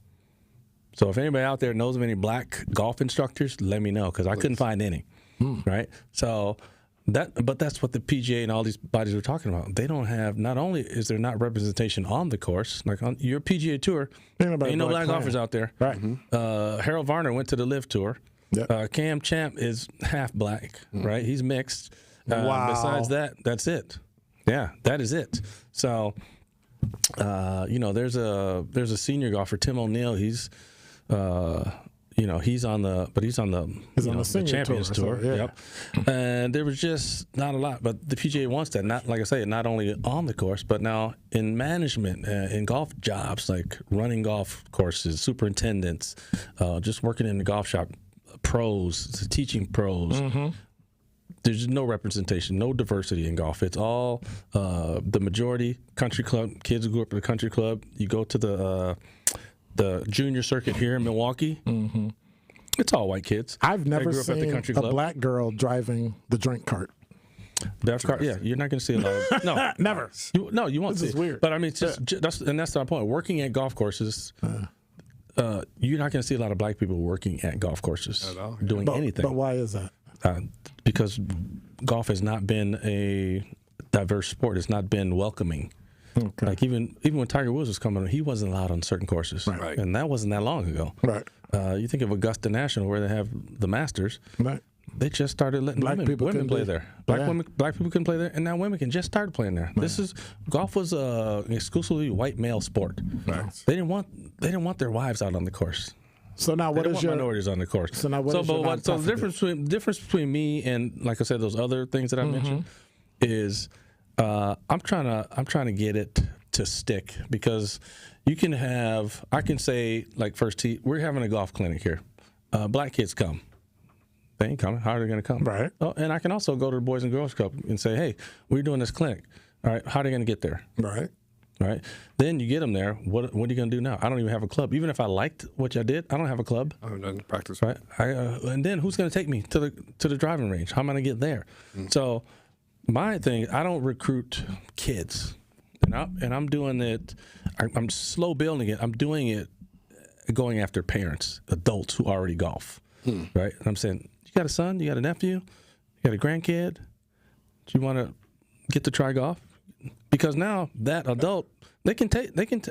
So if anybody out there knows of any black golf instructors, let me know because I couldn't find any. Right. So. But that's what the PGA and all these bodies are talking about. They don't have. Not only is there not representation on the course, like on your PGA Tour, ain't no black golfers out there. Right. Harold Varner went to the Live Tour. Yep. Cam Champ is half black, right? He's mixed. Wow. Besides that, that's it. Yeah, that is it. So, there's a senior golfer, Tim O'Neill. He's he's on the Champions Tour. Yep. And there was just not a lot. But the PGA wants that. Not like I say, not only on the course, but now in management, in golf jobs, like running golf courses, superintendents, just working in the golf shop, pros, teaching pros. There's no representation, no diversity in golf. It's all the majority country club kids who grew up at the country club. You go to the junior circuit here in Milwaukee. It's all white kids. I've never seen a black girl driving the drink cart. That's cart, yeah. You're not going to see a lot of no, never. You won't see. This is weird. But I mean, that's my point. Working at golf courses, you're not going to see a lot of black people working at golf courses doing anything. But why is that? Because golf has not been a diverse sport. It's not been welcoming. Okay. Like even when Tiger Woods was coming, he wasn't allowed on certain courses, right. And that wasn't that long ago. Right. You think of Augusta National, where they have the Masters. Right. They just started letting women play there. Black people couldn't play there, and now women can just start playing there. Right. Golf was an exclusively white male sport. Right. They didn't want their wives out on the course. So now, what is your minorities on the course? So now, so the difference between me and, like I said, those other things that I mentioned is I'm trying to get it to stick, because I can say, like First Tee, we're having a golf clinic here. Black kids come. They ain't coming. How are they going to come? Right. Oh, and I can also go to the Boys and Girls Club and say, hey, we're doing this clinic. All right, how are they going to get there? Right. Right. Then you get them there. What are you going to do now? I don't even have a club. Even if I liked what you did, I don't have a club. I haven't done practice. Right. And then who's going to take me to the driving range? How am I going to get there? So my thing, I don't recruit kids, and I'm doing it. I'm slow building it. I'm doing it, going after parents, adults who already golf. Right. And I'm saying, you got a son? You got a nephew? You got a grandkid? Do you want to get to try golf? because now that adult,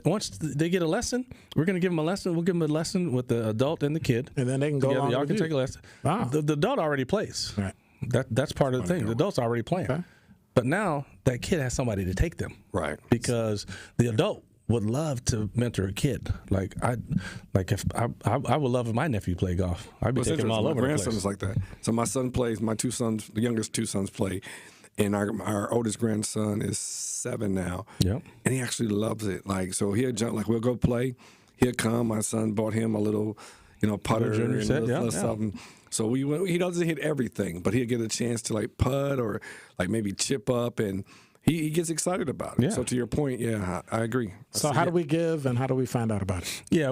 once they get a lesson, we're going to give them a lesson. We'll give them a lesson with the adult and the kid. And then they can go along Y'all with can you. take a lesson. Wow. The adult already plays. Right. That's part of the thing. The adult's already playing. Okay. But now that kid has somebody to take them. Right. Because the adult would love to mentor a kid. If I would love if my nephew played golf. I'd be taking him all over the place. My grandson is like that. So my son plays. My two sons, the youngest two sons, play, and our oldest grandson is 7 now. Yep. And he actually loves it. So he'll jump. We'll go play. He'll come. My son bought him a little, putter and a little something. So he doesn't hit everything, but he'll get a chance to putt or maybe chip up, and he gets excited about it. Yeah. So to your point, I agree. So how do we give and how do we find out about it? Yeah,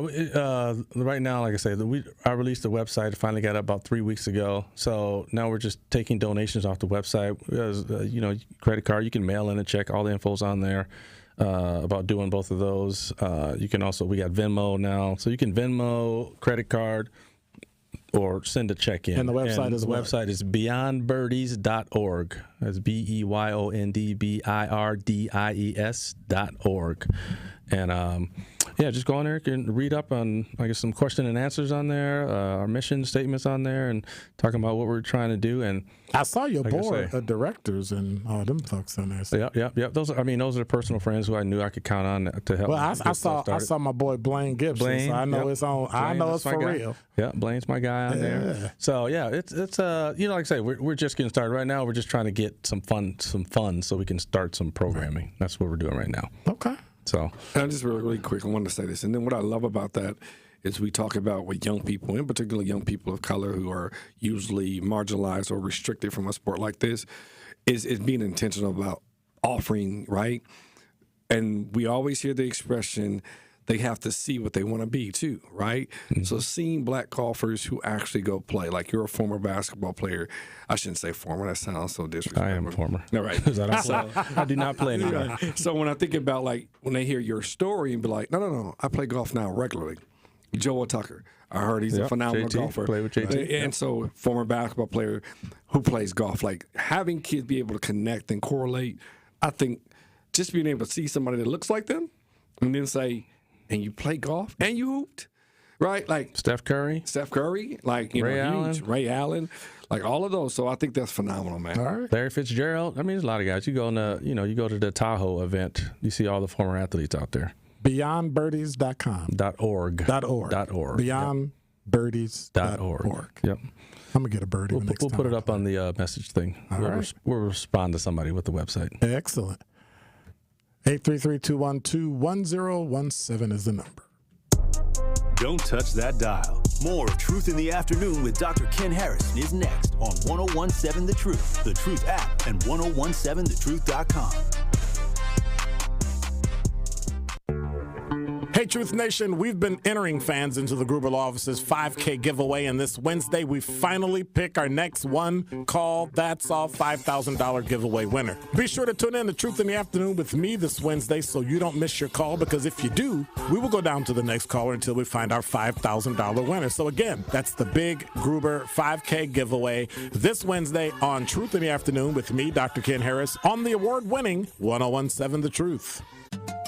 right now, like I say, I released the website. Finally got it about 3 weeks ago. So now we're just taking donations off the website. Credit card, you can mail in a check. All the info's on there about doing both of those. You can also, we got Venmo now. So you can Venmo, credit card, or send a check in. And the website is what? The website is beyondbirdies.org. That's BEYONDBIRDIES.org. And just go on there and read up on, some question and answers on there, our mission statements on there, and talking about what we're trying to do. And I saw your board of directors and all them folks on there. So. Yep. Those are personal friends who I knew I could count on to help. Well, I saw my boy Blaine Gibson. So I know it's on. I know it's for real. Yeah, Blaine's my guy on there. So it's like I say, we're just getting started right now. We're just trying to get some fun, so we can start some programming. That's what we're doing right now. Okay. So, and just really quick, I wanted to say this. And then what I love about that is we talk about with young people, in particular young people of color who are usually marginalized or restricted from a sport like this, is being intentional about offering, right? And we always hear the expression, they have to see what they want to be too, right? Mm-hmm. So seeing black golfers who actually go play, like you're a former basketball player. I shouldn't say former. That sounds so disrespectful. I am a former. All right. I do not play anymore. So when I think about when they hear your story and be like, no, I play golf now regularly. Joel Tucker, I heard he's a phenomenal golfer. Play with JT. And so former basketball player who plays golf, having kids be able to connect and correlate, I think just being able to see somebody that looks like them and then say, and you play golf and you hooped, right? Steph Curry, Ray Allen, all of those. So I think that's phenomenal, man. All right. Larry Fitzgerald. There's a lot of guys. You go you go to the Tahoe event, you see all the former athletes out there. Beyondbirdies.com. .org. Beyondbirdies.org. Yep. I'm going to get a birdie next time. We'll put it up on the message thing. We'll respond to somebody with the website. Excellent. 833-212-1017 is the number. Don't touch that dial. More of Truth in the Afternoon with Dr. Ken Harrison is next on 1017 The Truth, The Truth app, and 1017thetruth.com. Hey, Truth Nation, we've been entering fans into the Gruber Law Office's 5K giveaway, and this Wednesday we finally pick our next one call That's All $5,000 giveaway winner. Be sure to tune in to Truth in the Afternoon with me this Wednesday so you don't miss your call, because if you do, we will go down to the next caller until we find our $5,000 winner. So again, that's the big Gruber 5K giveaway this Wednesday on Truth in the Afternoon with me, Dr. Ken Harris, on the award-winning 1017 The Truth.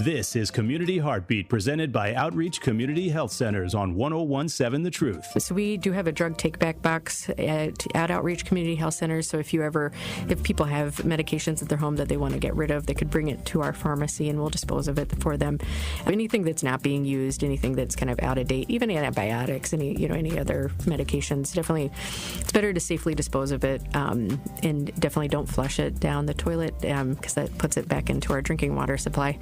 This is Community Heartbeat, presented by Outreach Community Health Centers on 1017 The Truth. So we do have a drug take-back box at Outreach Community Health Centers. So if people have medications at their home that they want to get rid of, they could bring it to our pharmacy and we'll dispose of it for them. Anything that's not being used, anything that's kind of out of date, even antibiotics, any other medications, definitely it's better to safely dispose of it, and definitely don't flush it down the toilet because that puts it back into our drinking water supply.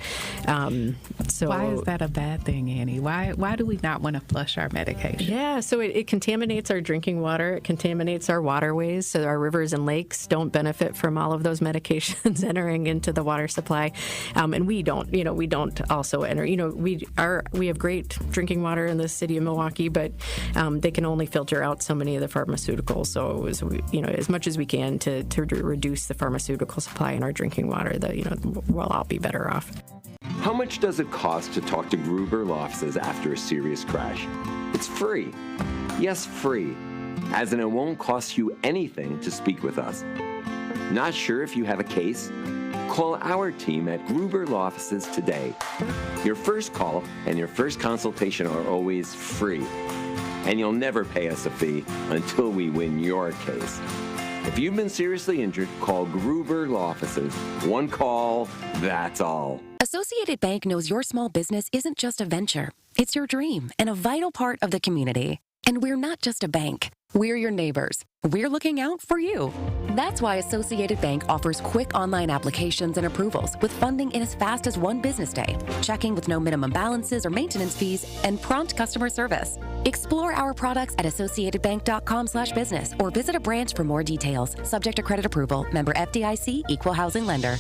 So why is that a bad thing, Annie? Why do we not want to flush our medication? Yeah, so it contaminates our drinking water. It contaminates our waterways, so our rivers and lakes don't benefit from all of those medications entering into the water supply. And we don't also enter. We have great drinking water in the city of Milwaukee, but they can only filter out so many of the pharmaceuticals. So as much as we can to reduce the pharmaceutical supply in our drinking water, we'll all be better off. How much does it cost to talk to Gruber Law Offices after a serious crash? It's free. Yes, free. As in, it won't cost you anything to speak with us. Not sure if you have a case? Call our team at Gruber Law Offices today. Your first call and your first consultation are always free. And you'll never pay us a fee until we win your case. If you've been seriously injured, call Gruber Law Offices. One call, that's all. Associated Bank knows your small business isn't just a venture. It's your dream and a vital part of the community. And we're not just a bank. We're your neighbors. We're looking out for you. That's why Associated Bank offers quick online applications and approvals with funding in as fast as one business day, checking with no minimum balances or maintenance fees, and prompt customer service. Explore our products at associatedbank.com/business or visit a branch for more details. Subject to credit approval. Member FDIC, Equal Housing Lender.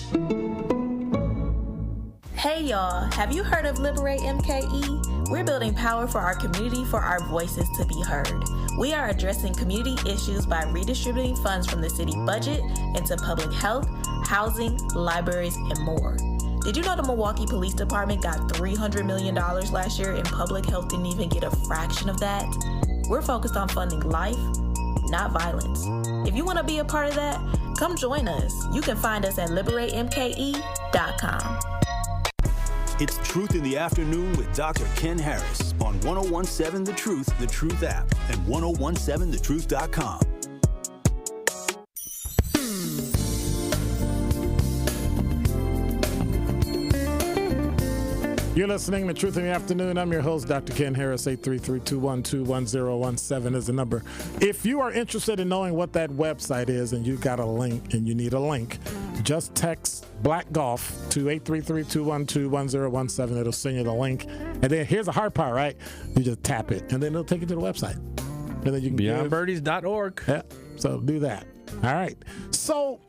Hey y'all, have you heard of Liberate MKE? We're building power for our community for our voices to be heard. We are addressing community issues by redistributing funds from the city budget into public health, housing, libraries, and more. Did you know the Milwaukee Police Department got $300 million last year and public health didn't even get a fraction of that? We're focused on funding life, not violence. If you want to be a part of that, come join us. You can find us at liberatemke.com. It's Truth in the Afternoon with Dr. Ken Harris on 1017 The Truth app, and 1017thetruth.com. You're listening to Truth in the Afternoon. I'm your host, Dr. Ken Harris. 833-212-1017 is the number. If you are interested in knowing what that website is and you got a link and you need a link, just text Black Golf to 833-212-1017. It'll send you the link. And then here's the hard part, right? You just tap it, and then it'll take you to the website. And then you can BeyondBirdies.org. Yeah, so do that. All right. So,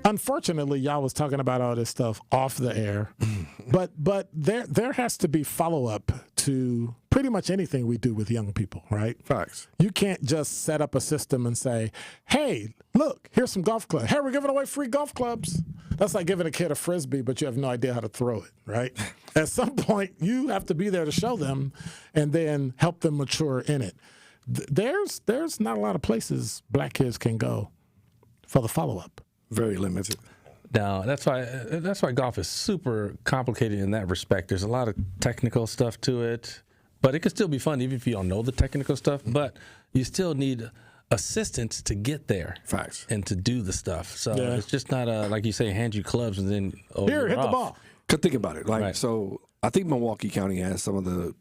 unfortunately, y'all was talking about all this stuff off the air, but there has to be follow-up to pretty much anything we do with young people, right? Facts. You can't just set up a system and say, hey, look, here's some golf clubs. Hey, we're giving away free golf clubs. That's like giving a kid a Frisbee, but you have no idea how to throw it, right? At some point, you have to be there to show them and then help them mature in it. There's not a lot of places black kids can go for the follow-up. Very limited. No, that's why golf is super complicated in that respect. There's a lot of technical stuff to it, but it can still be fun even if you don't know the technical stuff. But you still need assistance to get there. Facts. And to do the stuff. So it's just not like you say, hand you clubs and then here, hit the ball. Cause think about it. Like so, I think Milwaukee County has some of the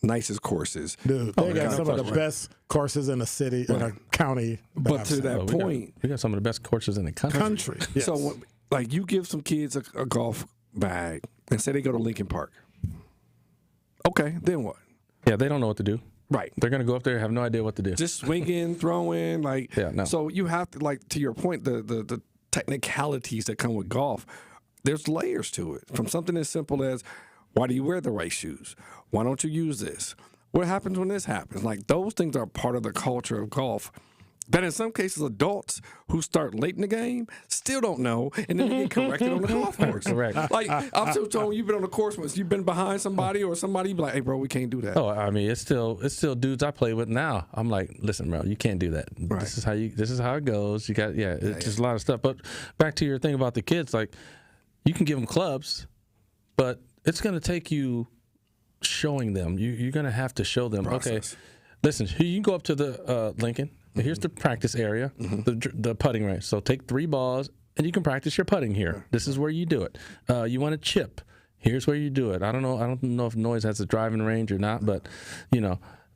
nicest courses. Dude, they got some of the best courses in a city, in a county. But to that point, we got some of the best courses in the country. Yes. So, like, you give some kids a golf bag and say they go to Lincoln Park. Okay, then what? Yeah, they don't know what to do. Right. They're going to go up there and have no idea what to do. Just swinging, throwing, like. Yeah, no. So you have to, like, to your point, the technicalities that come with golf, there's layers to it. From something as simple as, why do you wear the right shoes? Why don't you use this? What happens when this happens? Like, those things are part of the culture of golf. That in some cases, adults who start late in the game still don't know, and then they get corrected on the golf course. Correct. Like, I'm still telling you've been on the course once, you've been behind somebody or somebody, you be like, hey, bro, we can't do that. Oh, I mean, it's still dudes I play with now. I'm like, listen, bro, you can't do that. Right. This is how it goes. You got, it's just a lot of stuff. But back to your thing about the kids, like, you can give them clubs, but it's going to take you showing them. You're going to have to show them. Process. Okay, listen, you can go up to the Lincoln. Here's the practice area, the putting range. So take 3 balls, and you can practice your putting here. This is where you do it. You want to chip. Here's where you do it. I don't know if Noise has a driving range or not, but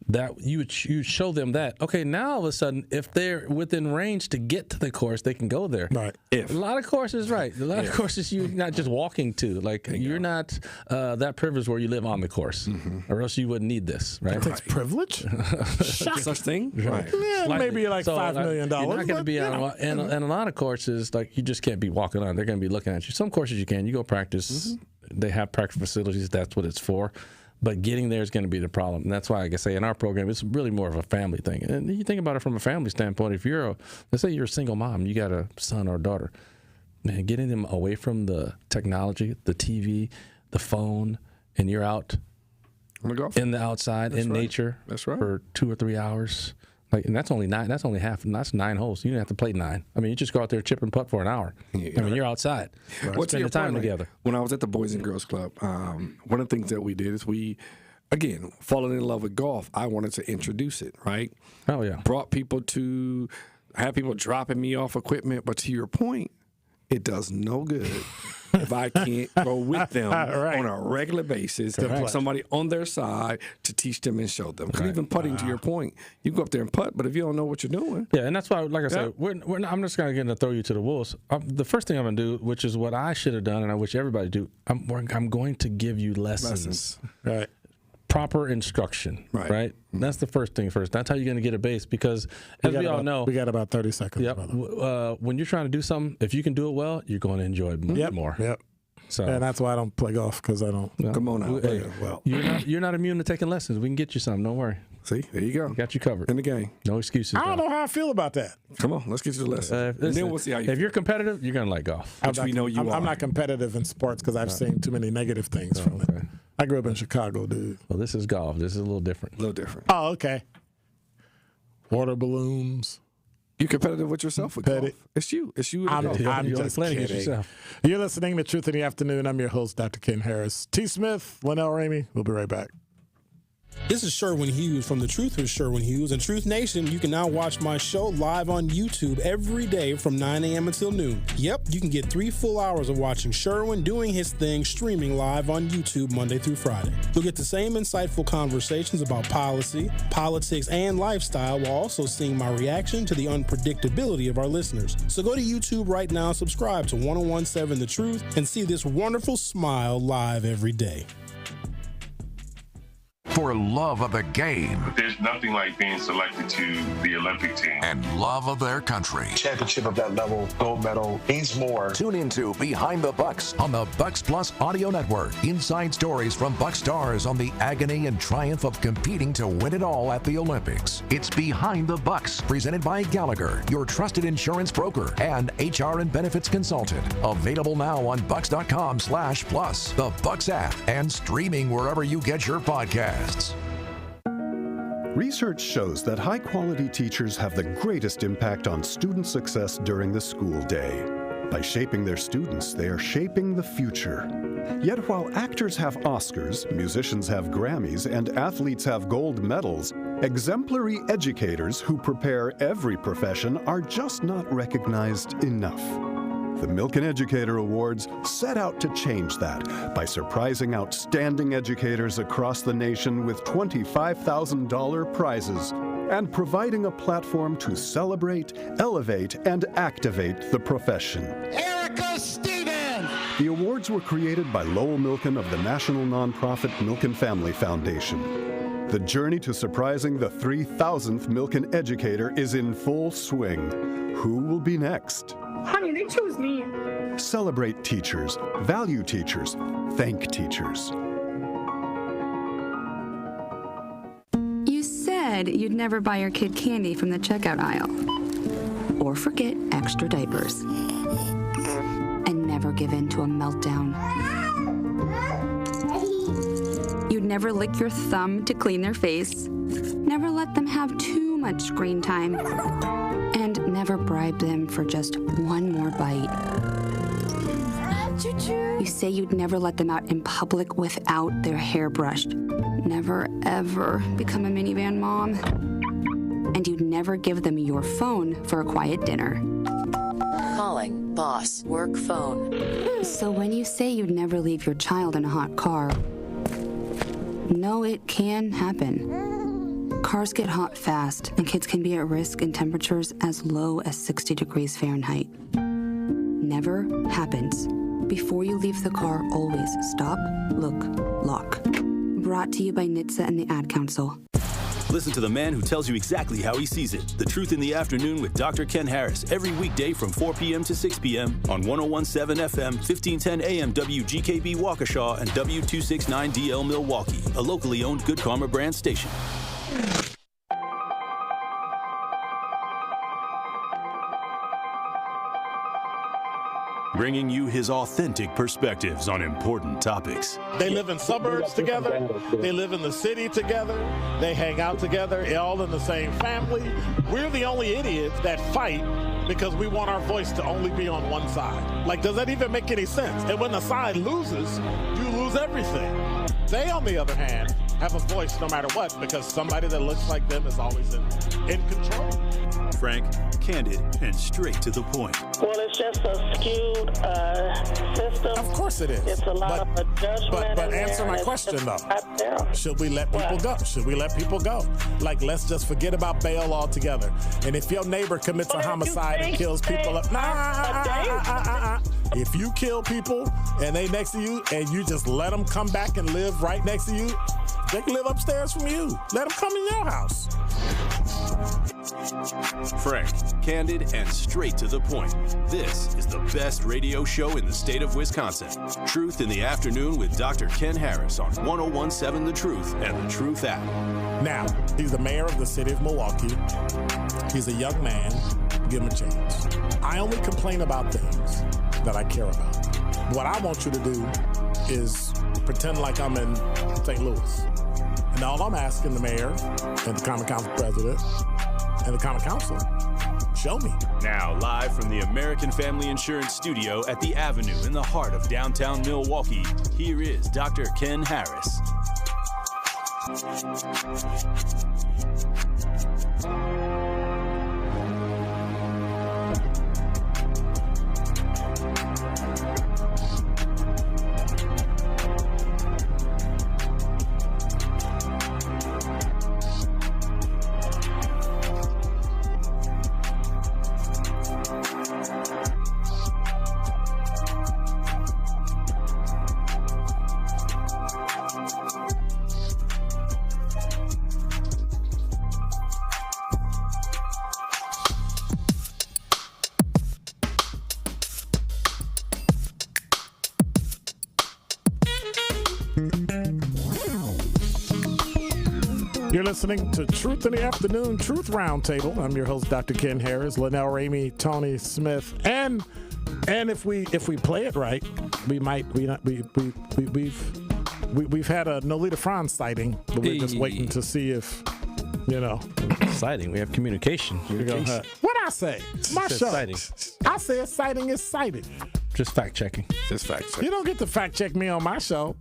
that you show them that. Okay, now all of a sudden, if they're within range to get to the course, they can go there. Right. A lot of courses, right? A lot of courses you're not just walking to. Like you're not that privileged where you live on the course, or else you wouldn't need this, right? That's privilege. Such thing, right? Yeah, maybe like $5 million. You're not going to be on, and a lot of courses, like you just can't be walking on. They're going to be looking at you. Some courses you can. You go practice. They have practice facilities. That's what it's for. But getting there is going to be the problem. And that's why I can say in our program, it's really more of a family thing. And you think about it from a family standpoint. If let's say you're a single mom, you got a son or a daughter, man, getting them away from the technology, the TV, the phone, and you're out in the outside, nature for 2 or 3 hours. Like, and that's only 9. That's only half. That's 9 holes. You don't have to play 9. I mean, you just go out there, chip and putt for an hour. I mean, you're outside. What's Spend your the time point, together. When I was at the Boys and Girls Club, one of the things that we did is again, falling in love with golf, I wanted to introduce it, right? Oh, yeah. Brought people to have people dropping me off equipment. But to your point, it does no good if I can't go with them on a regular basis, somebody on their side to teach them and show them. Because even putting, to your point, you go up there and putt, but if you don't know what you're doing. Yeah, and that's why, like I said, I'm just going to throw you to the wolves. The first thing I'm going to do, which is what I should have done and I wish everybody do, I'm going to give you lessons. Right. Proper instruction, right? That's the first thing first. That's how you're going to get a base because, as we all know, we got about 30 seconds. When you're trying to do something, if you can do it well, you're going to enjoy it more. Yep. So, and that's why I don't play golf because I don't. Come on now. Hey, you're not immune to taking lessons. We can get you some. Don't worry. See, there you go. Got you covered in the game. No excuses. I don't know how I feel about that. Come on, let's get you the lesson. And then we'll see how you. If you're competitive, you're going to like golf. We know you are. I'm not competitive in sports because I've seen too many negative things from it. I grew up in Chicago, dude. Well, this is golf. This is a little different. Oh, okay. Water balloons. You're competitive with yourself with golf. It's you. I'm just kidding. You're listening to Truth in the Afternoon. I'm your host, Dr. Ken Harris. T. Smith, Linnell Ramey. We'll be right back. This is Sherwin Hughes from The Truth with Sherwin Hughes. And Truth Nation, you can now watch my show live on YouTube every day from 9 a.m. until noon. Yep, you can get 3 full hours of watching Sherwin doing his thing streaming live on YouTube Monday through Friday. You'll get the same insightful conversations about policy, politics, and lifestyle while also seeing my reaction to the unpredictability of our listeners. So go to YouTube right now, subscribe to 1017 The Truth, and see this wonderful smile live every day. For love of the game. There's nothing like being selected to the Olympic team. And love of their country. Championship of that level, gold medal, means more. Tune into Behind the Bucks on the Bucks Plus Audio Network. Inside stories from Bucks stars on the agony and triumph of competing to win it all at the Olympics. It's Behind the Bucks, presented by Gallagher, your trusted insurance broker and HR and benefits consultant. Available now on bucks.com/plus, the Bucks app, and streaming wherever you get your podcasts. Research shows that high-quality teachers have the greatest impact on student success during the school day. By shaping their students, they are shaping the future. Yet while actors have Oscars, musicians have Grammys, and athletes have gold medals, exemplary educators who prepare every profession are just not recognized enough. The Milken Educator Awards set out to change that by surprising outstanding educators across the nation with $25,000 prizes and providing a platform to celebrate, elevate, and activate the profession. Erica Stevens! The awards were created by Lowell Milken of the national nonprofit Milken Family Foundation. The journey to surprising the 3,000th Milken Educator is in full swing. Who will be next? Honey, they chose me. Celebrate teachers, value teachers, thank teachers. You said you'd never buy your kid candy from the checkout aisle. Or forget extra diapers. And never give in to a meltdown. You'd never lick your thumb to clean their face. Never let them have too much screen time. And never bribe them for just one more bite. You say you'd never let them out in public without their hair brushed. Never, ever become a minivan mom. And you'd never give them your phone for a quiet dinner. Calling boss work phone. So when you say you'd never leave your child in a hot car, no, it can happen. Cars get hot fast, and kids can be at risk in temperatures as low as 60 degrees Fahrenheit. Never happens. Before you leave the car, always stop, look, lock. Brought to you by NHTSA and the Ad Council. Listen to the man who tells you exactly how he sees it. The Truth in the Afternoon with Dr. Ken Harris, every weekday from 4 p.m. to 6 p.m. on 1017 FM, 1510 AM WGKB Waukesha, and W269DL Milwaukee, a locally owned Good Karma brand station. bringing you his authentic perspectives on important topics. They live in suburbs together. They live in the city together. They hang out together, all in the same family. We're the only idiots that fight because we want our voice to only be on one side. Like, does that even make any sense? And when the side loses, you lose everything. They, on the other hand, have a voice no matter what, because somebody that looks like them is always in control. Frank, candid, and straight to the point. Well, it's just a skewed system. Of course it is. It's a lot of judgment. But answer my question, though. Should we let people go? Should we let people go? Like, let's just forget about bail altogether. And if your neighbor commits a homicide and kills people, if you kill people and they next to you and you just let them come back and live right next to you, they can live upstairs from you. Let them come in your house. Frank, candid, and straight to the point. This is the best radio show in the state of Wisconsin. Truth in the Afternoon with Dr. Ken Harris on 1017 The Truth and The Truth app. Now, he's the mayor of the city of Milwaukee. He's a young man. Give him a chance. I only complain about things that I care about. What I want you to do is pretend like I'm in St. Louis. And all I'm asking the mayor and the Common Council president and the Common Council, show me. Now, live from the American Family Insurance Studio at the Avenue in the heart of downtown Milwaukee, here is Dr. Ken Harris. You're listening to Truth in the Afternoon, Truth Roundtable. I'm your host, Dr. Ken Harris, Linnell Ramey, Tony Smith, and if we play it right, we've had a Nolita Franz sighting, but we're just waiting to see if sighting. We have communication. What I say? My show. Sighting. I said sighting is sighted. Just fact checking. You don't get to fact check me on my show.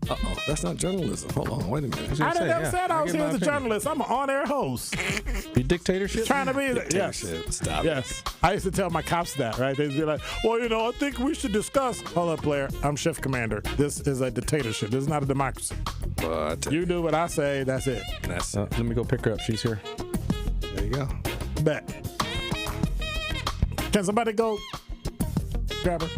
That's not journalism. Hold on, wait a minute. I never said I was here as a journalist. I'm an on-air host. Be dictatorship? Trying to be dictatorship. Yes. Stop. Yes. I used to tell my cops that, right? They'd be like, well, I think we should discuss. Hold up, player. I'm shift commander. This is a dictatorship. This is not a democracy. But you do what I say. That's it. Let me go pick her up. She's here. There you go. Bet. Can somebody go grab her?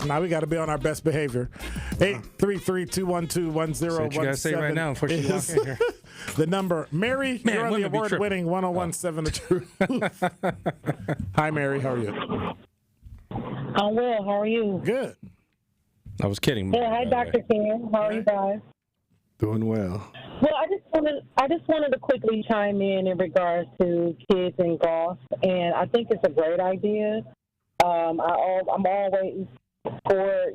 Now we got to be on our best behavior. 833-212-1017. What you got to say right now before she walks in here? The number. Mary, you're on the award-winning 1017 The Truth. Hi, Mary. How are you? I'm well. How are you? Good. I was kidding. Yeah. Hi, Dr. Ken. How are you guys? Doing well. Well, I just wanted to quickly chime in regards to kids and golf, and I think it's a great idea. I'm always for,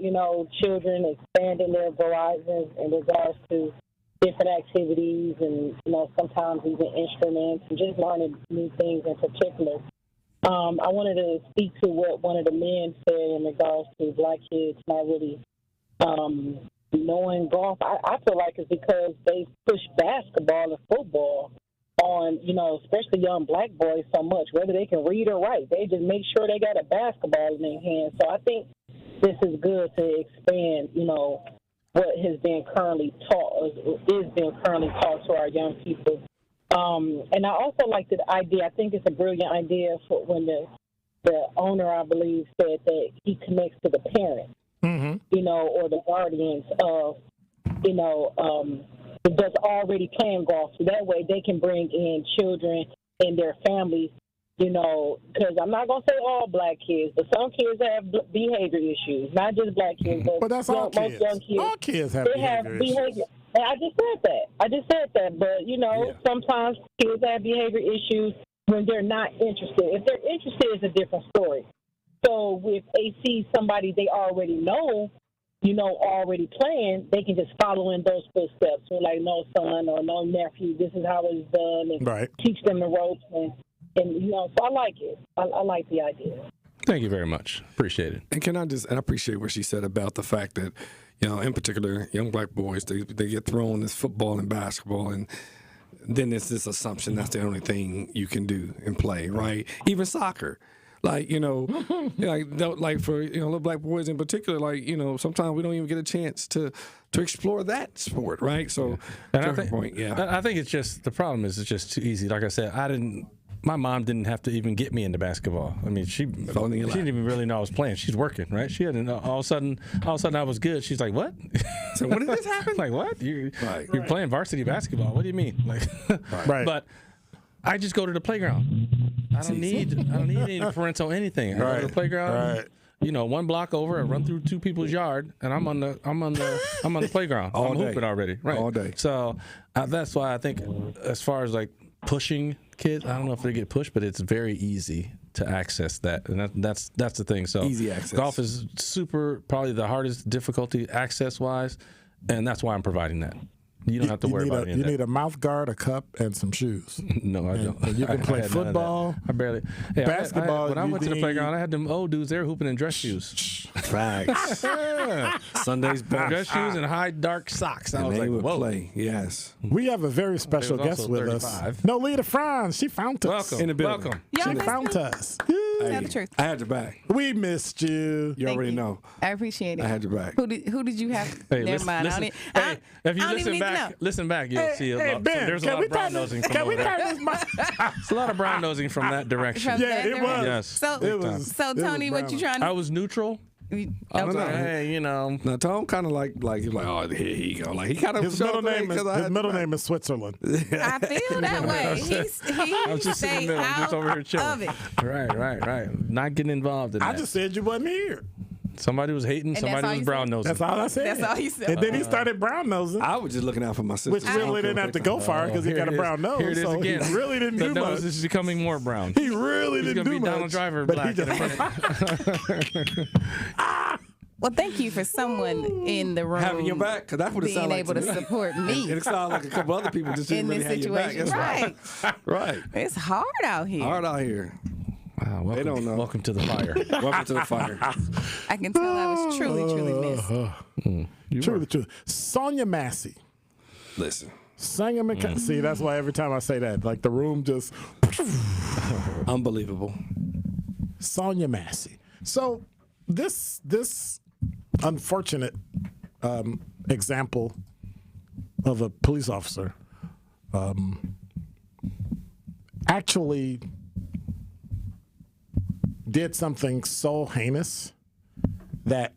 children expanding their horizons in regards to different activities and, sometimes even instruments and just learning new things in particular. I wanted to speak to what one of the men said in regards to black kids not really knowing golf. I feel like it's because they push basketball and football on, especially young black boys so much, whether they can read or write. They just make sure they got a basketball in their hand. So I think this is good to expand, what has been currently taught, is being currently taught to our young people. And I also like the idea. I think it's a brilliant idea for when the owner, I believe, said that he connects to the parents, or the guardians of, that's already playing golf. So that way they can bring in children and their families, because I'm not going to say all black kids, but some kids have behavior issues, not just black kids, but that's all kids. Most young kids. All kids have behavior issues. And I just said that. But, sometimes kids have behavior issues when they're not interested. If they're interested, it's a different story. So if they see somebody they already know, already playing, they can just follow in those footsteps. So like, no son or no nephew, this is how it's done, and teach them the ropes. And so I like it. I like the idea. Thank you very much. Appreciate it. And I appreciate what she said about the fact that, in particular, young black boys, they get thrown this football and basketball, and then there's this assumption that's the only thing you can do and play, right? Even soccer. Like, like for, little black boys in particular, like, sometimes we don't even get a chance to explore that sport, right? So, and I think it's just, the problem is it's just too easy. Like I said, my mom didn't have to even get me into basketball. I mean, she didn't even really know I was playing. She's working, right? She hadn't. All of a sudden I was good. She's like, "What? So when did this happen?" Like, what? You're playing varsity basketball? What do you mean? Like, But I just go to the playground. I don't need any parental anything. I go to the playground. One block over, I run through two people's yard, and I'm on the playground. I'm hooping already, right? All day. So that's why I think, as far as like pushing kids, I don't know if they get pushed, but it's very easy to access that, and that's the thing. So easy access. Golf is probably the hardest difficulty access wise, and that's why I'm providing that. You don't have to worry about it. You need a mouth guard, a cup, and some shoes. No, I don't. And you can play football. I barely. Basketball. When I went to the playground, I had them old dudes there hooping in dress shoes. Facts. Sunday's best. Dress shoes and high dark socks. I was like, whoa. Play. Yes. We have a very special guest with 35. Us. No, Lita Franz. She found us. Welcome. In the building. Welcome. She found us. Tell the truth. I had your back. We missed you. You already know. I appreciate it. I had your back. Who did you have? Hey, Never mind. If you listen back, you'll see a lot. Ben, there's a lot of brown nosing from over there. It's a lot of brown nosing from that direction. It was. Yes. So Tony, what you trying to? I was neutral. I don't know. Hey, Now Tom kind of like he's like, oh, here you go. Like he kind of his middle name is Switzerland. I feel that way. He stayed out over here chilling. of it. Right. Not getting involved in that. I just said you wasn't here. Somebody was hating. And somebody was brown nosing. That's all I said. That's all he said. And then he started brown nosing. I was just looking out for my sister. Which really didn't have to go far because he got a brown nose. Here it is so again. He really didn't do much. The nose is becoming more brown. He really didn't do much. He's going to be Donald Driver black in a minute. Well, thank you for someone in the room having your back, because that's what it sounds like. Being able to support me. And it sounds like a couple other people just didn't in really this have your back. situation. That's right. It's hard out here. Wow, welcome, they don't know. Welcome to the fire. Welcome to the fire. I can tell I was truly missed. Truly. Sonia Massey. Listen. Sonia Massey. See, that's why every time I say that, like the room just. Unbelievable. Sonia Massey. So this unfortunate example of a police officer actually did something so heinous that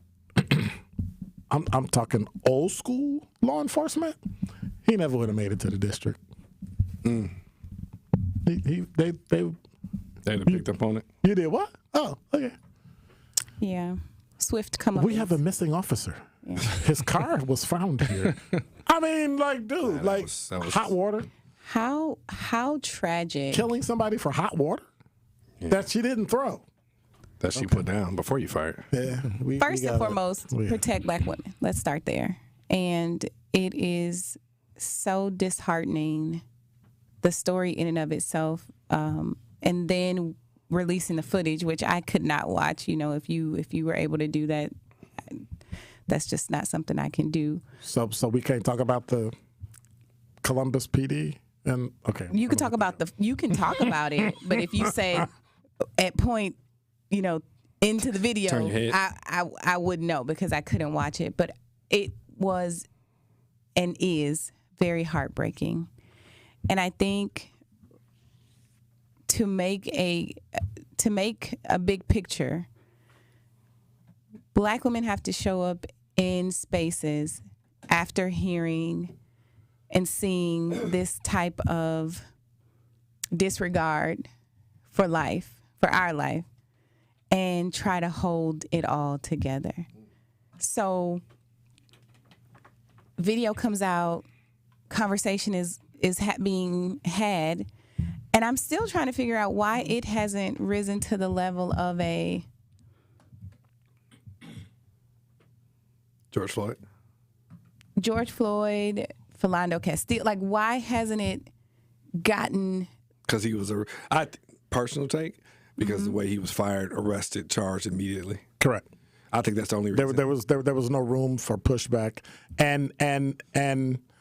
I'm talking old school law enforcement. He never would have made it to the district. They'd have picked up on it. You did what? Oh, okay. Yeah. Swift come up. We have a missing officer. Yeah. His car was found here. I mean, like, dude, that was hot water. How tragic. Killing somebody for hot water that she didn't throw. That she put down before you fired. Yeah. First and foremost, protect black women. Let's start there. And it is so disheartening, the story in and of itself, and then releasing the footage, which I could not watch. You know, if you were able to do that, that's just not something I can do. So we can't talk about the Columbus PD. And okay, you can talk about it, but if you say at point, into the video, I wouldn't know because I couldn't watch it. But it was and is very heartbreaking, and I think to make a big picture, black women have to show up in spaces after hearing and seeing this type of disregard for life, for our life, and try to hold it all together. So video comes out, conversation is being had, and I'm still trying to figure out why it hasn't risen to the level of a George Floyd, Philando Castile. Like, why hasn't it gotten? Because he was personal take. Because the way he was fired, arrested, charged immediately. Correct. I think that's the only reason. There was no room for pushback, and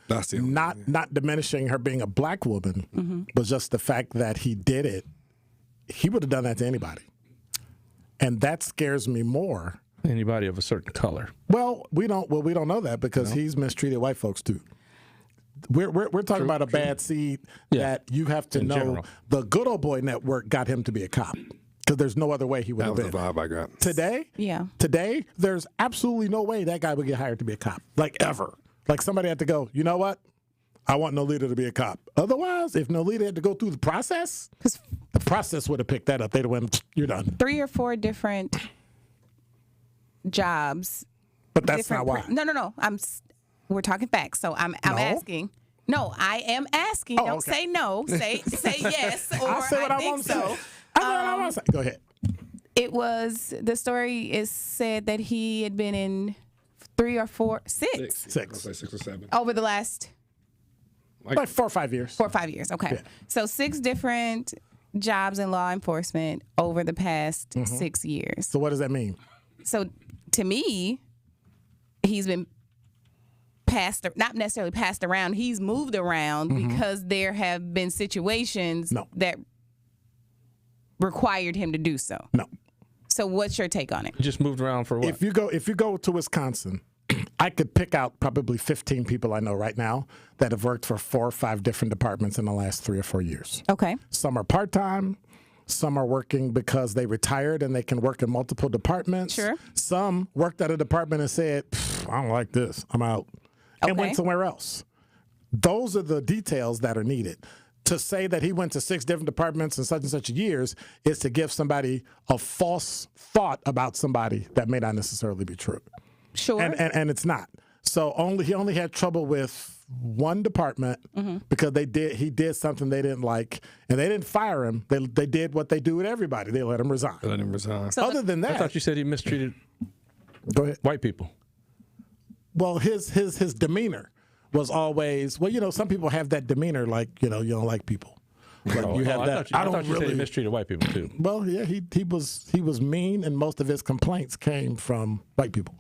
that's the only not diminishing her being a black woman, but just the fact that he did it. He would have done that to anybody, and that scares me more. Anybody of a certain color. Well, we don't know that because he's mistreated white folks too. We're talking about a bad seed that you have to know. General. The Good Old Boy Network got him to be a cop because there's no other way he would have been. That was the vibe I got. Today, there's absolutely no way that guy would get hired to be a cop, like ever. Like somebody had to go, you know what? I want Nolita to be a cop. Otherwise, if Nolita had to go through the process would have picked that up. They'd have went, you're done. 3 or 4 different jobs. But that's not why. No. We're talking facts, so I'm asking. No, I am asking. Don't say no. Say yes, or I'll say what I think so. I want to say. Go ahead. It was, the story is said that he had been in 6 I'll say 6 or 7 over the last like 4 or 5 years. 4 or 5 years. Okay, so 6 different jobs in law enforcement over the past 6 years. So what does that mean? So to me, he's been not necessarily passed around. He's moved around because there have been situations that required him to do so. No. So what's your take on it? Just moved around for what? If you go to Wisconsin, I could pick out probably 15 people I know right now that have worked for 4 or 5 different departments in the last 3 or 4 years. Okay. Some are part-time. Some are working because they retired and they can work in multiple departments. Sure. Some worked at a department and said, I don't like this. I'm out. And went somewhere else. Those are the details that are needed. To say that he went to 6 different departments in such and such years is to give somebody a false thought about somebody that may not necessarily be true. Sure. And it's not. So he only had trouble with one department because he did something they didn't like, and they didn't fire him. They did what they do with everybody. They let him resign. So other than that, I thought you said he mistreated white people. Well, his demeanor was always, some people have that demeanor like, you don't like people. But you have that. I thought you said he mistreated white people too. Well, yeah, he was mean, and most of his complaints came from white people.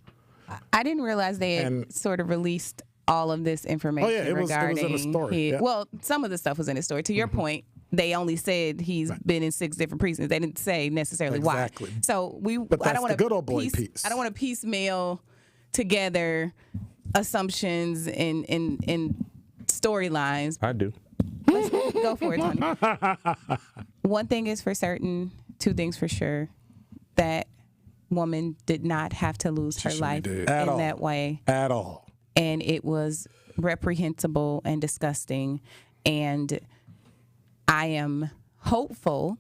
I didn't realize they had sort of released all of this information regarding it was in the story. Well, some of the stuff was in the story. To your point, they only said he's been in 6 different precincts. They didn't say necessarily why. So But that's the good old boy piece. I don't want to piecemeal together assumptions and storylines. I do. Let's go for it, Tony. One thing is for certain, 2 things for sure. That woman did not have to lose her life in that way. At all. And it was reprehensible and disgusting. And I am hopeful,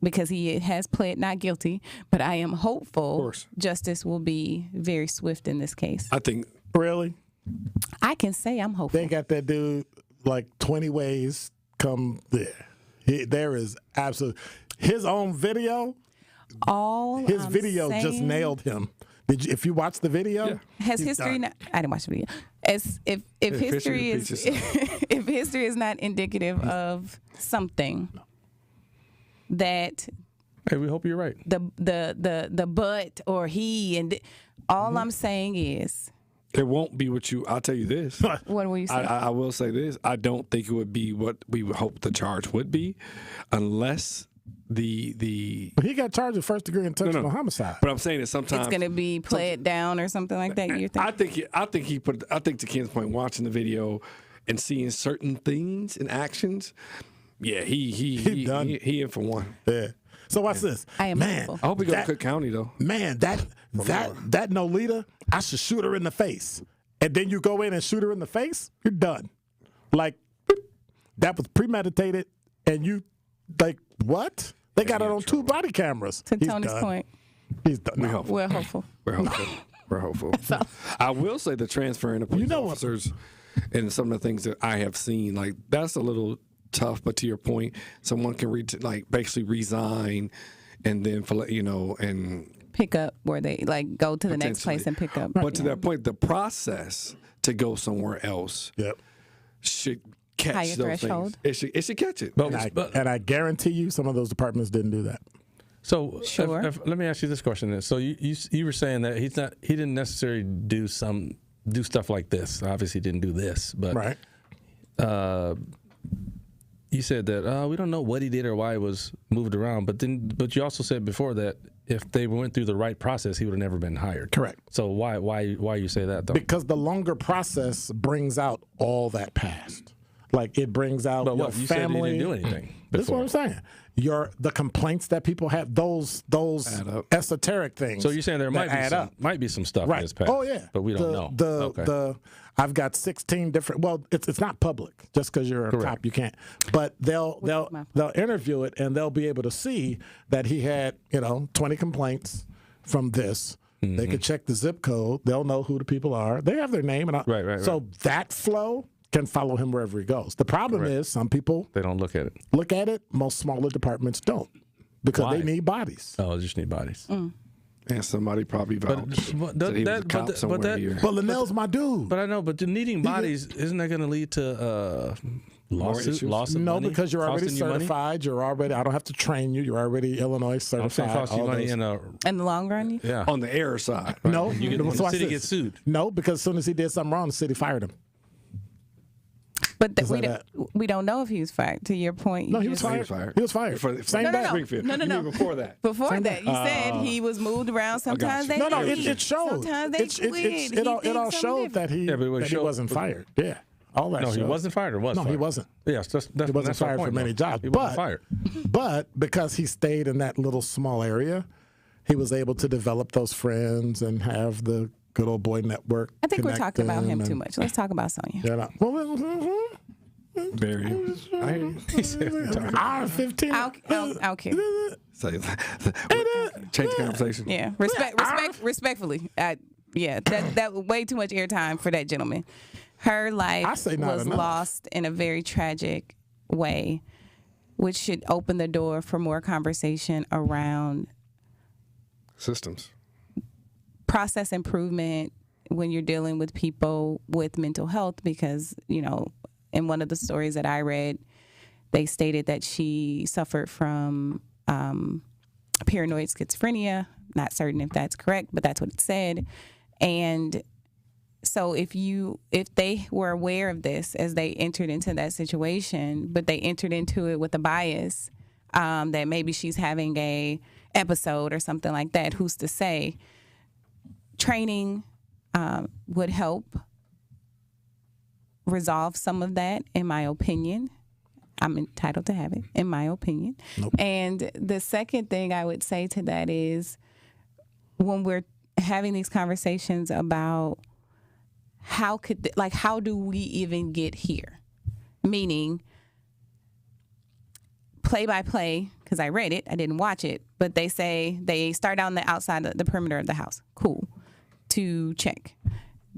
because he has pled not guilty, but I am hopeful justice will be very swift in this case. I think. Really? I can say I'm hopeful. They got that dude like 20 ways come there. There is absolutely. His own video. His video just nailed him. If you watch the video, has history not, I didn't watch the video. If history is if history is not indicative of something that, hey, we hope you're right. The but or he and all I'm saying is it won't be what you. I'll tell you this. What will you say? I will say this. I don't think it would be what we would hope the charge would be, unless. He got charged with first-degree intentional homicide. But I'm saying that sometimes it's going to be played down or something like that. You think? I think to Ken's point, watching the video and seeing certain things and actions, he done. He in for one. Yeah. So watch this. I am hopeful. I hope we go to Cook County though. Man, that Nolita, I should shoot her in the face, and then you go in and shoot her in the face. You're done. Like that was premeditated, and you like what? They got it on 2 body cameras. To Tony's point, he's done. We're hopeful. We're hopeful. I will say the transferring of police officers and some of the things that I have seen, like that's a little tough. But to your point, someone can basically resign and then and pick up, where they like go to the next place and pick up. But to that point, the process to go somewhere else should catch higher those threshold. things. It should catch it. And I guarantee you, some of those departments didn't do that. So Sure. let me ask you this question then. So you were saying that he didn't necessarily do stuff like this. Obviously, he didn't do this, but Right. You said that we don't know what he did or why he was moved around. But you also said before that if they went through the right process, he would have never been hired. Correct. So why you say that though? Because the longer process brings out all that past. Like it brings out But your what you family. said he didn't do anything. That's what I'm saying. The complaints that people have, those esoteric things. So you're saying there might be some stuff in his past. Oh yeah, but we don't know. I've got 16 different. Well, it's not public. Just because you're a cop, you can't. But they'll interview it and they'll be able to see that he had 20 complaints from this. Mm-hmm. They could check the zip code. They'll know who the people are. They have their name and right. So that flow can follow him wherever he goes. The problem is some people they don't look at it. Look at it. Most smaller departments don't because they need bodies. Oh, they just need bodies. Mm. And somebody probably vouched that he was a cop somewhere here. But Linnell's my dude. But I know, but the needing bodies, isn't that going to lead to loss of no, money? because you're already Costing you money? certified. I don't have to train you. You're already Illinois certified. I'm saying cost you money in the long run? Yeah. On the air side. Right. No. The city gets sued. No, because as soon as he did something wrong, the city fired him. But we don't know if he was fired. To your point, he was fired. He was fired. Same day. No. Before that. Before that, you said he was moved around. Sometimes they it showed. Sometimes they quit. It all showed that he wasn't fired. Yeah. All that. No, he wasn't fired or was fired? No, he wasn't. Yes, he wasn't fired for many jobs. He wasn't fired. But because he stayed in that little small area, he was able to develop those friends and have the good old boy network. I think we're talking about him too much. Let's talk about Sonya. Very. He said, hour 15. I'll care. Change the conversation. Yeah, respectfully. That way too much airtime for that gentleman. Her life was lost in a very tragic way, which should open the door for more conversation around systems, process improvement when you're dealing with people with mental health, because in one of the stories that I read, they stated that she suffered from paranoid schizophrenia. Not certain if that's correct, but that's what it said. And so if they were aware of this as they entered into that situation, but they entered into it with a bias that maybe she's having a episode or something like that, who's to say? Training would help resolve some of that, in my opinion. I'm entitled to have it, in my opinion. Nope. And the second thing I would say to that is when we're having these conversations about how do we even get here? Meaning, play-by-play, because I read it, I didn't watch it, but they say they start on the outside of the perimeter of the house. Cool. To check.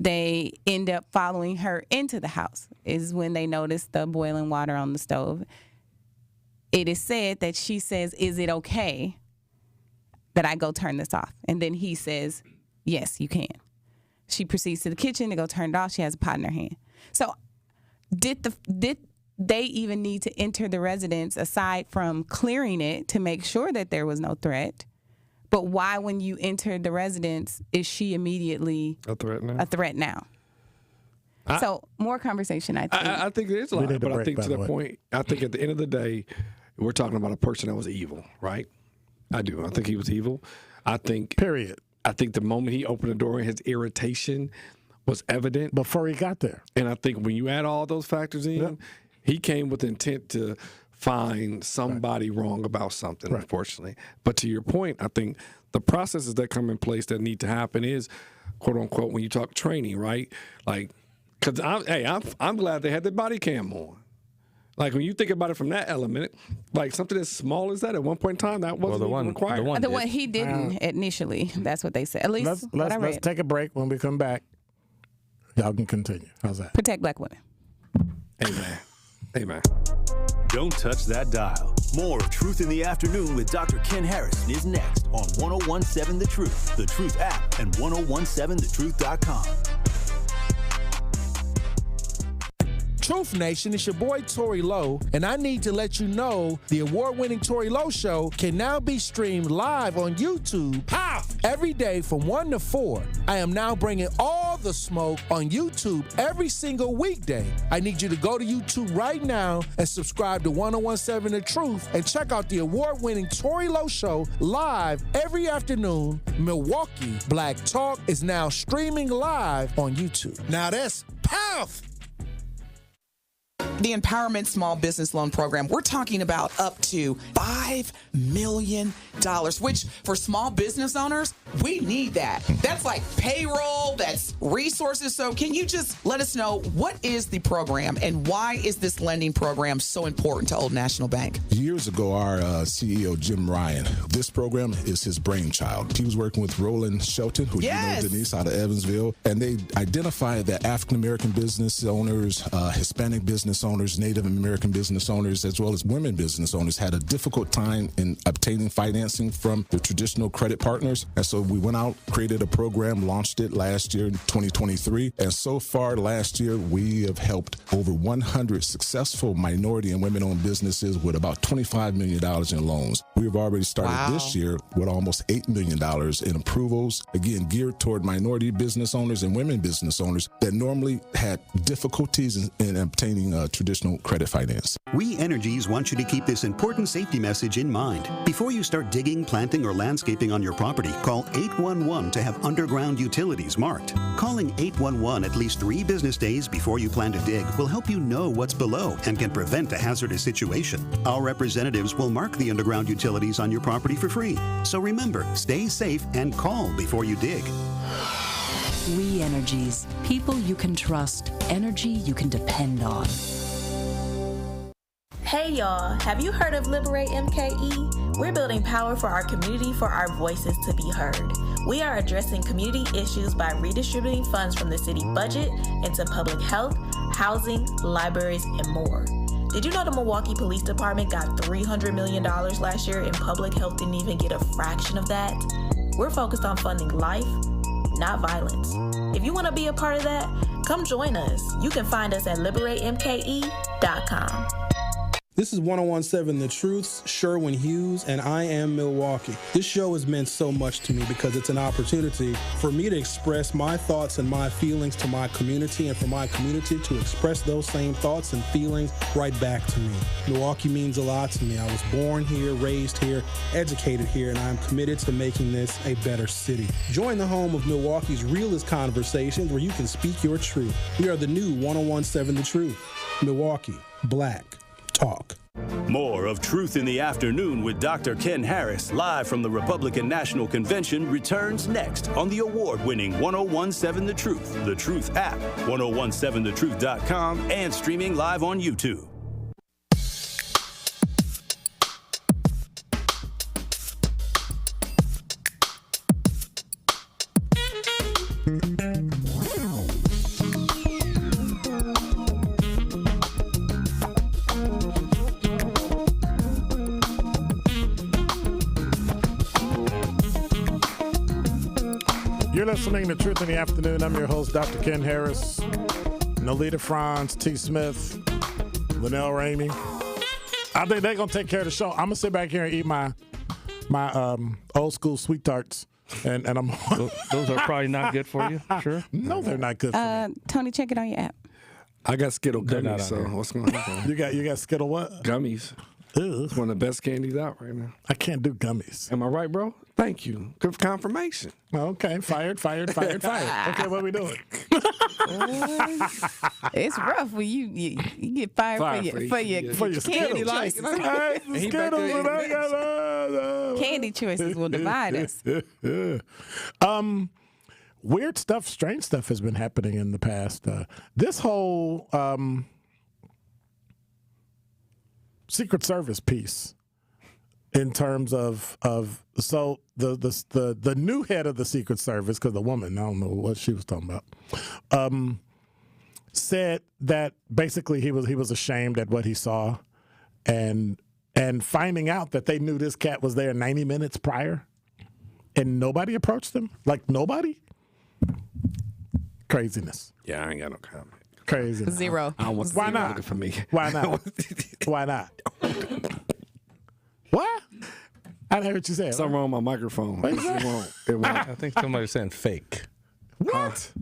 They end up following her into the house is when they notice the boiling water on the stove. It is said that she says, "Is it okay that I go turn this off?" And then he says, "Yes, you can." She proceeds to the kitchen to go turn it off. She has a pot in her hand. So did they even need to enter the residence aside from clearing it to make sure that there was no threat? But why, when you entered the residence, is she immediately a threat now? So more conversation, I think. I think there is a lot, but I think to the point, I think at the end of the day, we're talking about a person that was evil, right? I do. I think he was evil. I think. Period. I think the moment he opened the door, his irritation was evident before he got there. And I think when you add all those factors in, he came with intent to find somebody wrong about something, unfortunately. But to your point, I think the processes that come in place that need to happen is, quote unquote, when you talk training, right? Like, because I'm glad they had the body cam on. Like, when you think about it from that element, like something as small as that at one point in time, that wasn't required. The one he didn't initially. That's what they said. At least let's take a break. When we come back, y'all can continue. How's that? Protect black women. Amen. Amen. Don't touch that dial. More of Truth in the Afternoon with Dr. Ken Harris is next on 1017 The Truth, The Truth app, and 1017thetruth.com. Truth Nation, it's your boy Tory Lowe, and I need to let you know the award-winning Tory Lowe Show can now be streamed live on YouTube every day from 1 to 4. I am now bringing all the smoke on YouTube every single weekday. I need you to go to YouTube right now and subscribe to 1017 The Truth and check out the award-winning Tory Lowe Show live every afternoon. Milwaukee Black Talk is now streaming live on YouTube. Now that's powerful. The Empowerment Small Business Loan Program, we're talking about up to $5 million, which for small business owners, we need that. That's like payroll, that's resources. So can you just let us know what is the program and why is this lending program so important to Old National Bank? Years ago, our CEO, Jim Ryan, this program is his brainchild. He was working with Roland Shelton, who you know, Denise, out of Evansville, and they identified that African-American business owners, Hispanic business owners, Native American business owners, as well as women business owners had a difficult time in obtaining financing from the traditional credit partners. And so we went out, created a program, launched it last year in 2023. And so far last year, we have helped over 100 successful minority and women-owned businesses with about $25 million in loans. We've already started this year with almost $8 million in approvals, again, geared toward minority business owners and women business owners that normally had difficulties in obtaining traditional credit finance. We Energies want you to keep this important safety message in mind. Before you start digging, planting, or landscaping on your property, call 811 to have underground utilities marked. Calling 811 at least 3 business days before you plan to dig will help you know what's below and can prevent a hazardous situation. Our representatives will mark the underground utilities on your property for free. So remember, stay safe and call before you dig. We Energies. People you can trust. Energy you can depend on. Hey y'all, have you heard of Liberate MKE? We're building power for our community for our voices to be heard. We are addressing community issues by redistributing funds from the city budget into public health, housing, libraries, and more. Did you know the Milwaukee Police Department got $300 million last year and public health didn't even get a fraction of that? We're focused on funding life, not violence. If you want to be a part of that, come join us. You can find us at liberatemke.com. This is 1017 The Truth's Sherwin Hughes, and I am Milwaukee. This show has meant so much to me because it's an opportunity for me to express my thoughts and my feelings to my community and for my community to express those same thoughts and feelings right back to me. Milwaukee means a lot to me. I was born here, raised here, educated here, and I'm committed to making this a better city. Join the home of Milwaukee's realest conversations where you can speak your truth. We are the new 1017 The Truth. Milwaukee, Black Talk. More of Truth in the Afternoon with Dr. Ken Harris, live from the Republican National Convention, returns next on the award-winning 1017 The Truth app, 1017thetruth.com, and streaming live on YouTube. You're listening to Truth in the Afternoon. I'm your host, Dr. Ken Harris. Nolita Franz, T. Smith, Linnell Ramey. I think they're going to take care of the show. I'm going to sit back here and eat my old school sweet tarts. And I'm those are probably not good for you, sure? No, they're not good for me. Tony, check it on your app. I got Skittle gummies, so what's going on? You got Skittle what? Gummies. Ew. It's one of the best candies out right now. I can't do gummies. Am I right, bro? Thank you. Good confirmation. Okay, fired. Okay, what are we doing? It's rough when you get fired for your candy choices. Candy choices will divide us. Weird stuff, strange stuff has been happening in the past. This whole Secret Service piece, in terms of so the new head of the Secret Service, because the woman, I don't know what she was talking about, said that basically he was ashamed at what he saw, and and finding out that they knew this cat was there 90 minutes prior and nobody approached them? Like nobody? Craziness. Yeah, I ain't got no comment. Craziness. Zero. I don't want Why not? for me. Why not? Why not? What? I didn't hear what you said. Something wrong with my microphone. It won't. I think somebody's saying fake. What?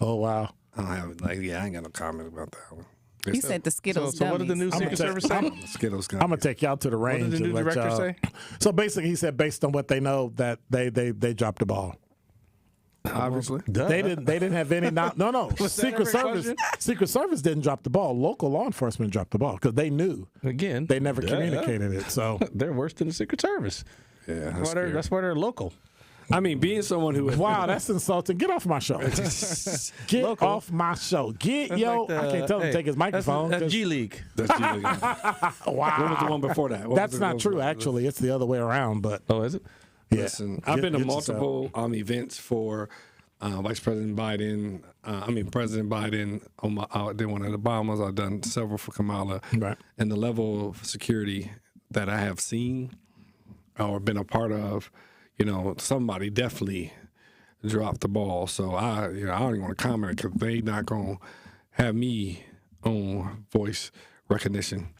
Oh, wow. I don't have I ain't got no comment about that one. You said the Skittles. So what did the new dummies. Secret Service say? Skittles. I'm gonna take y'all to the range. What did the new and let director y'all- say? So basically, he said based on what they know that they dropped the ball. Obviously, They didn't have any. No. Secret Service didn't drop the ball. Local law enforcement dropped the ball because they knew. Again, they never communicated it. So they're worse than the Secret Service. Yeah, that's why they're local. I mean, being someone who wow, that's insulting. Get off my show. Get off my show. I can't tell him to take his microphone. That's G League. That's G League. Wow. What was the one before that? That's not true. Actually, it's the other way around. But is it? Yeah. Listen, I've been to multiple events for Vice President Biden. President Biden. I did one at Obama's. I've done several for Kamala. Right. And the level of security that I have seen or been a part of, somebody definitely dropped the ball. So I don't even want to comment because they not gonna have me on voice recognition.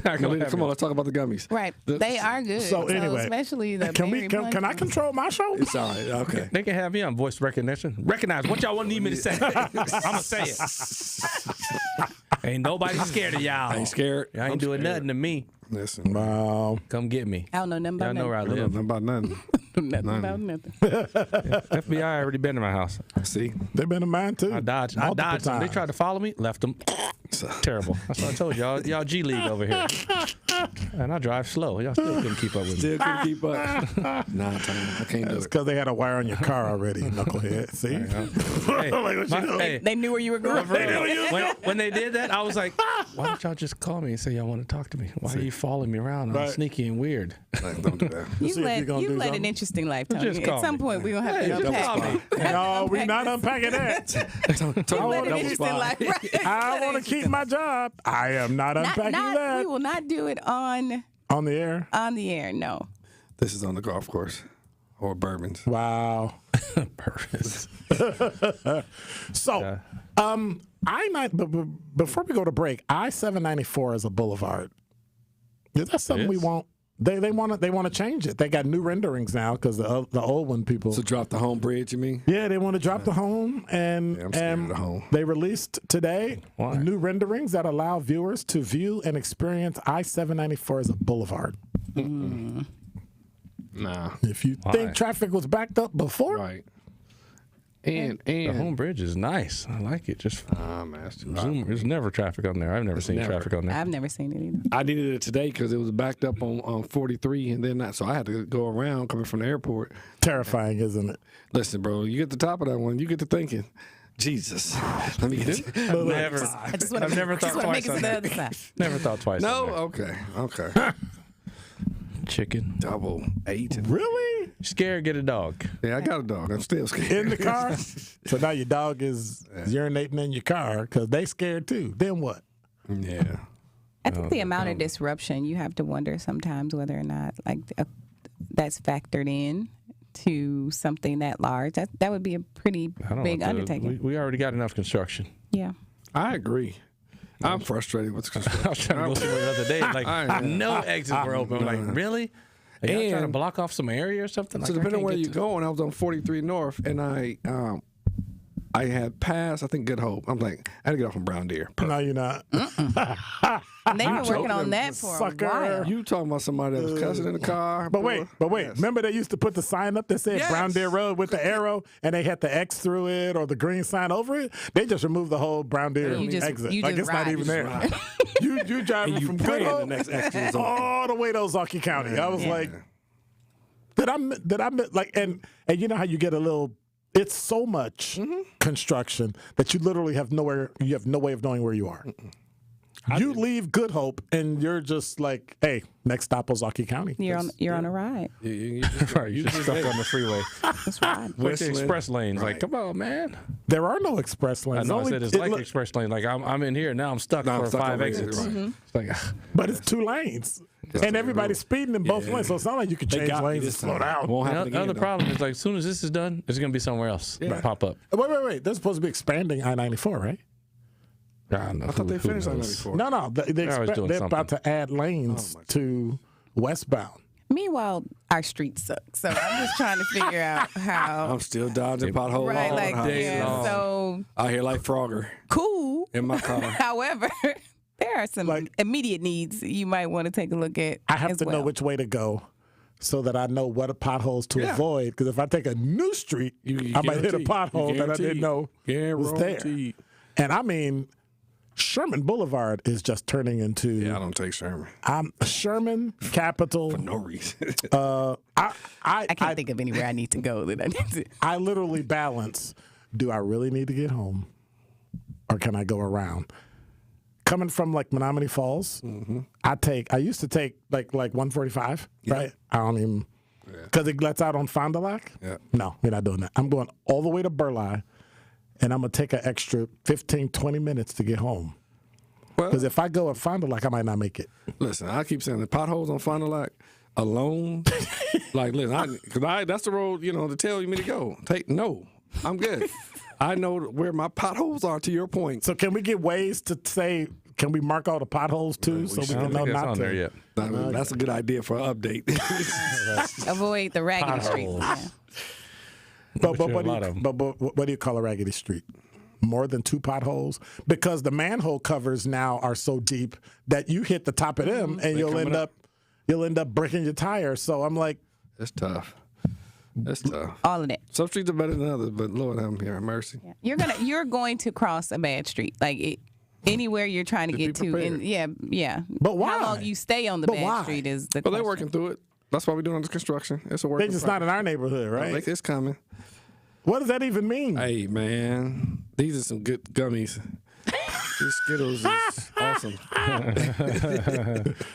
Come on, let's talk about the gummies. Right, they are good. So anyway, especially the can I control my show? It's all right. Okay. They can have me on voice recognition. Recognize what y'all need me to say. I'm gonna say it. Ain't nobody scared of y'all. I ain't scared. Y'all ain't doing nothing to me. Listen, wow. Come get me. I don't know nothing about Y'all know where I live. Nothing about nothing. nothing about nothing. FBI already been to my house. See, they've been to mine too. I dodged them. They tried to follow me, left them. Terrible. That's what I told y'all G League over here. And I drive slow. Y'all still couldn't keep up with me. Still couldn't keep up. Nah, I can't do It's it. because they had a wire on your car already, knucklehead. See? They knew where you were going. When they did that, I was like, why don't y'all just call me and say y'all want to talk to me? Why are you following me around? I'm sneaky and weird. Don't do that. You led an interesting life, Tony. At some point, we're going to have to unpack. No, we're not unpacking that. I want to keep my job. I am not unpacking that. We will not do it on the air. On the air, no. This is on the golf course or Bourbons. Wow. Bourbons. So, before we go to break, I-794 is a boulevard. Is that something we want? They want to change it. They got new renderings now because the old one people. So drop the home bridge, you mean? Yeah, they want to drop the home, and I'm scared of the home. They released today new renderings that allow viewers to view and experience I-794 as a boulevard. Nah. If you think traffic was backed up before, right? And the home bridge is nice. I like it. Just there's never traffic on there. I've never seen traffic on there. I've never seen it either. I needed it today because it was backed up on 43, and then so I had to go around coming from the airport. Terrifying, isn't it? Listen, bro, you get the top of that one, you get to thinking, Jesus, let me get you. I've never thought twice on that. Never thought twice. No, okay. Chicken. 8. Really? Scared? Get a dog. Yeah, I got a dog. I'm still scared. In the car? So now your dog is urinating in your car because they scared too. Then what? Yeah. I think the amount of disruption, you have to wonder sometimes whether or not that's factored in to something that large. That would be a pretty big undertaking. We already got enough construction. Yeah. I agree. I'm frustrated with construction. I was trying to go somewhere the other day. Like, no exits were open. I'm like, really? Are you trying to block off some area or something? So depending on where you're going, I was on 43 North, and I had passed, I think, Good Hope. I'm like, I had to get off from Brown Deer. No, you're not. They've been working on that for a while. You talking about somebody that was cussing in the car. But wait. Remember they used to put the sign up that said Brown Deer Road with the arrow, and they had the X through it or the green sign over it? They just removed the whole Brown Deer exit. It's not even there. You driving from Good Hope the next exit all the way to Ozaukee County. I was like, did I like, and you know how you get a little, it's so much construction that you literally have no way of knowing where you are. You leave Good Hope, and you're just like, hey, next stop Ozaukee County. You're on a ride. You just stuck on the freeway. That's right. Like the express lanes. Like, come on, man. There are no express lanes. I know. I said it's like express lane. Like I'm in here now. I'm stuck for 5 exits. Right. It's like, but it's 2 lanes. And everybody's speeding in both lanes, so it's not like you can change lanes and slow down. The other problem is, like, as soon as this is done, it's going to be somewhere else. Pop up. Wait. They're supposed to be expanding I-94, right? I thought they finished I-94. No. They're about to add lanes to westbound. Meanwhile, our streets suck. So I'm just trying to figure out how. I'm still dodging potholes. Right, like, so. I hear like Frogger. Cool. In my car. However, there are some immediate needs you might want to take a look at. I have to know which way to go so that I know what potholes to avoid. Because if I take a new street, I might hit a pothole that I didn't know was there. And I mean, Sherman Boulevard is just turning into. Yeah, I don't take Sherman. Sherman, Capitol. For no reason. I can't think of anywhere I need to go that I need to. I literally balance. Do I really need to get home, or can I go around? Coming from like Menominee Falls, I used to take like 145, right? I don't even because it lets out on Fond du Lac. Yeah. No, we're not doing that. I'm going all the way to Burleigh. And I'm going to take an extra 15, 20 minutes to get home. Because if I go at Fond du Lac, I might not make it. Listen, I keep saying the potholes on Fond du Lac alone. Like, listen, because that's the road, to tell me to go. I'm good. I know where my potholes are, to your point. So can we get ways to say, can we mark all the potholes too? So we can know not to. There yet. That's a good idea for an update. Avoid the raggedy streets. Yeah. But what do you call a raggedy street? More than 2 potholes? Because the manhole covers now are so deep that you hit the top of them and you'll end up breaking your tire. So I'm like, that's tough. That's tough. All of it. Some streets are better than others, but Lord have mercy. Yeah. You're going to cross a bad street. Like anywhere you're trying to get to. Yeah. But why? How long you stay on the bad street is the question. They're working through it. That's why we're doing the construction. It's a work. They're just not in our neighborhood, right? Like it's coming. What does that even mean? Hey, man, these are some good gummies. These Skittles is awesome.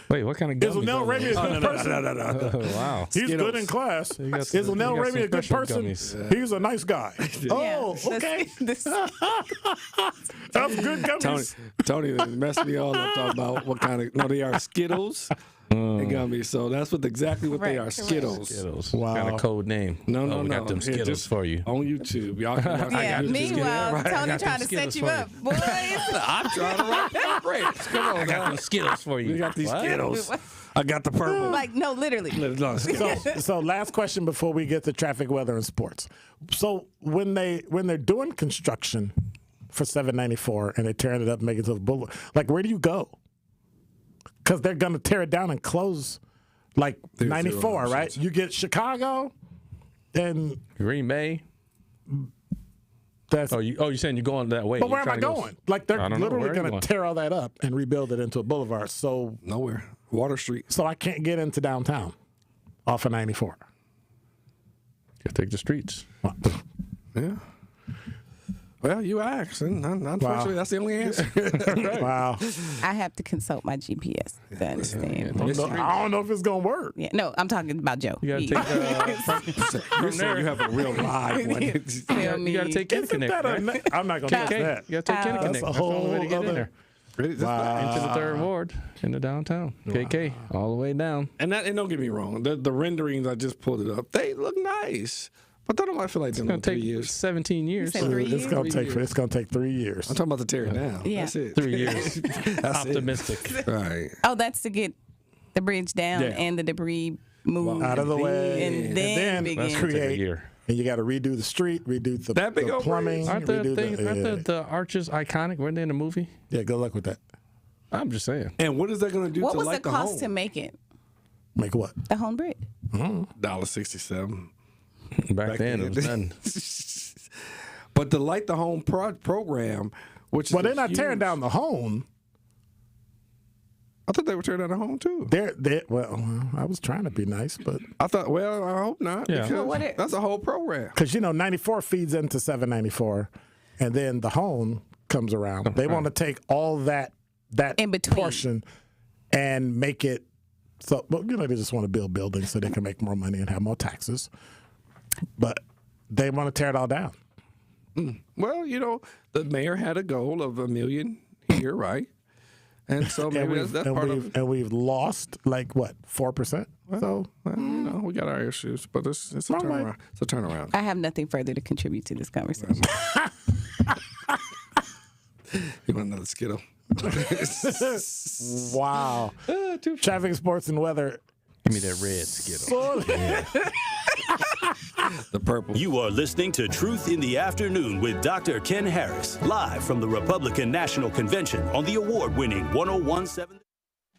Wait, what kind of gummies? Is Linnell Ramey a good person? No. Wow. He's good in class. Is Linnell Ramey a good person? He's a nice guy. Oh, okay. That's good gummies. Tony messed me all up talking about what kind of. No, they are Skittles. And gummies. So that's exactly what they are. Skittles. Wow. Got a code name. No. We got them Skittles for you. On YouTube. Y'all can meanwhile, Tony trying to set you up. Boys. I'm trying to rock that break. Come on, I got them Skittles for you. We got these Skittles. I got the purple. Like, no, literally. So last question before we get to traffic, weather, and sports. So when they're doing construction for 794 and they're tearing it up and making it to the boulevard, like, where do you go? Because they're going to tear it down and close, like, 94, right? You get Chicago and Green Bay. You're saying you're going that way. But where am I going? Like, they're literally going to tear all that up and rebuild it into a boulevard. So nowhere. Water Street. So I can't get into downtown off of 94. You take the streets. Yeah. Well, you asked, and unfortunately, that's the only answer. Wow. I have to consult my GPS to understand. I don't know if it's going to work. Yeah, no, I'm talking about Joe. You got to take You're saying you have a real live one. You got to take Connect, right? I'm not going to do that. You got to take Connect. That's a whole way to get in there. Wow. Into the 3rd Ward, into downtown. KK, all the way down. And don't get me wrong, the renderings, I just pulled it up, they look nice. But that don't feel like it's going to take 3 17 years. It's going to take 3 years. I'm talking about the tear it down. Yeah. That's it. 3 years. That's optimistic. Right. Oh, that's to get the bridge down and the debris moved out of the way, and then begin. Create. Year. And you got to redo the street, redo the plumbing. Aren't the arches iconic? Weren't they in the movie? Yeah, good luck with that. I'm just saying. And what is that going to do what to was like the cost home? to make it? Make what? The home bridge. $1.67. Back then, it was done. But to light the home program, which is they're not tearing down the home. I thought they were tearing down the home too. Well, I was trying to be nice, but I thought, well, I hope not. Yeah. Because that's a whole program. Because 94 feeds into 794, and then the home comes around. They want to take all that that in between portion and make it so. Well, they just want to build buildings so they can make more money and have more taxes, but they want to tear it all down. Well, the mayor had a goal of 1 million here, right? And so maybe that's part of it. And we've lost 4%. So we got our issues, but it's a turnaround. It's a turnaround. I have nothing further to contribute to this conversation. You want another Skittle? Wow. Traffic, sports, and weather. Give me that red Skittle. The purple. You are listening to Truth in the Afternoon with Dr. Ken Harris, live from the Republican National Convention on the award-winning 1017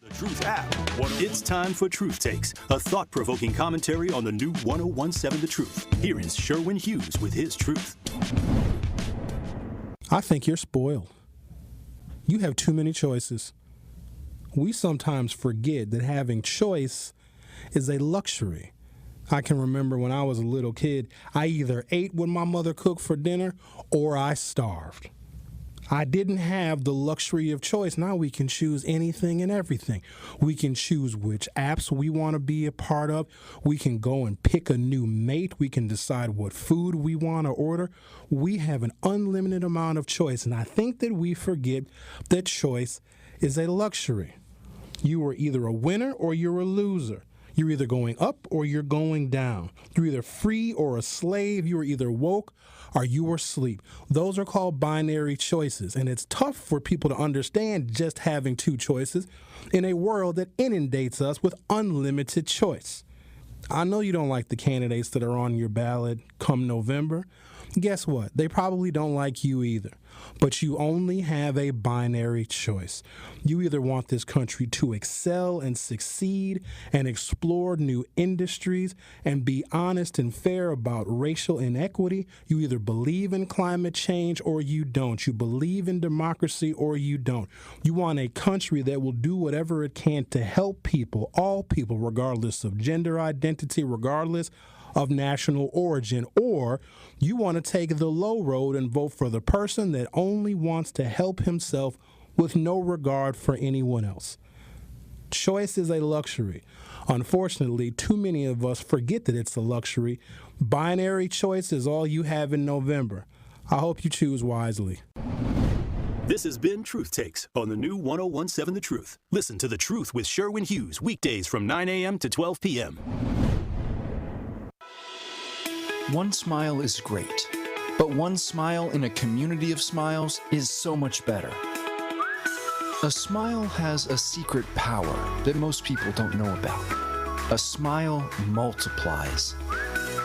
The Truth app. It's time for Truth Takes, a thought-provoking commentary on the new 1017 The Truth. Here is Sherwin Hughes with his truth. I think you're spoiled. You have too many choices. We sometimes forget that having choice is a luxury. I can remember when I was a little kid, I either ate what my mother cooked for dinner or I starved. I didn't have the luxury of choice. Now we can choose anything and everything. We can choose which apps we want to be a part of. We can go and pick a new mate. We can decide what food we want to order. We have an unlimited amount of choice, and I think that we forget that choice is a luxury. You are either a winner or you're a loser. You're either going up or you're going down. You're either free or a slave. You are either woke or you are asleep. Those are called binary choices, and it's tough for people to understand just having two choices in a world that inundates us with unlimited choice. I know you don't like the candidates that are on your ballot come November. Guess what? They probably don't like you either. But you only have a binary choice. You either want this country to excel and succeed and explore new industries and be honest and fair about racial inequity. You either believe in climate change or you don't. You believe in democracy or you don't. You want a country that will do whatever it can to help people, all people, regardless of gender identity, regardless of national origin, or you want to take the low road and vote for the person that only wants to help himself with no regard for anyone else. Choice is a luxury. Unfortunately, too many of us forget that it's a luxury. Binary choice is all you have in November. I hope you choose wisely. This has been Truth Takes on the new 1017 The Truth. Listen to The Truth with Sherwin Hughes weekdays from 9 a.m. to 12 p.m. One smile is great, but one smile in a community of smiles is so much better. A smile has a secret power that most people don't know about. A smile multiplies.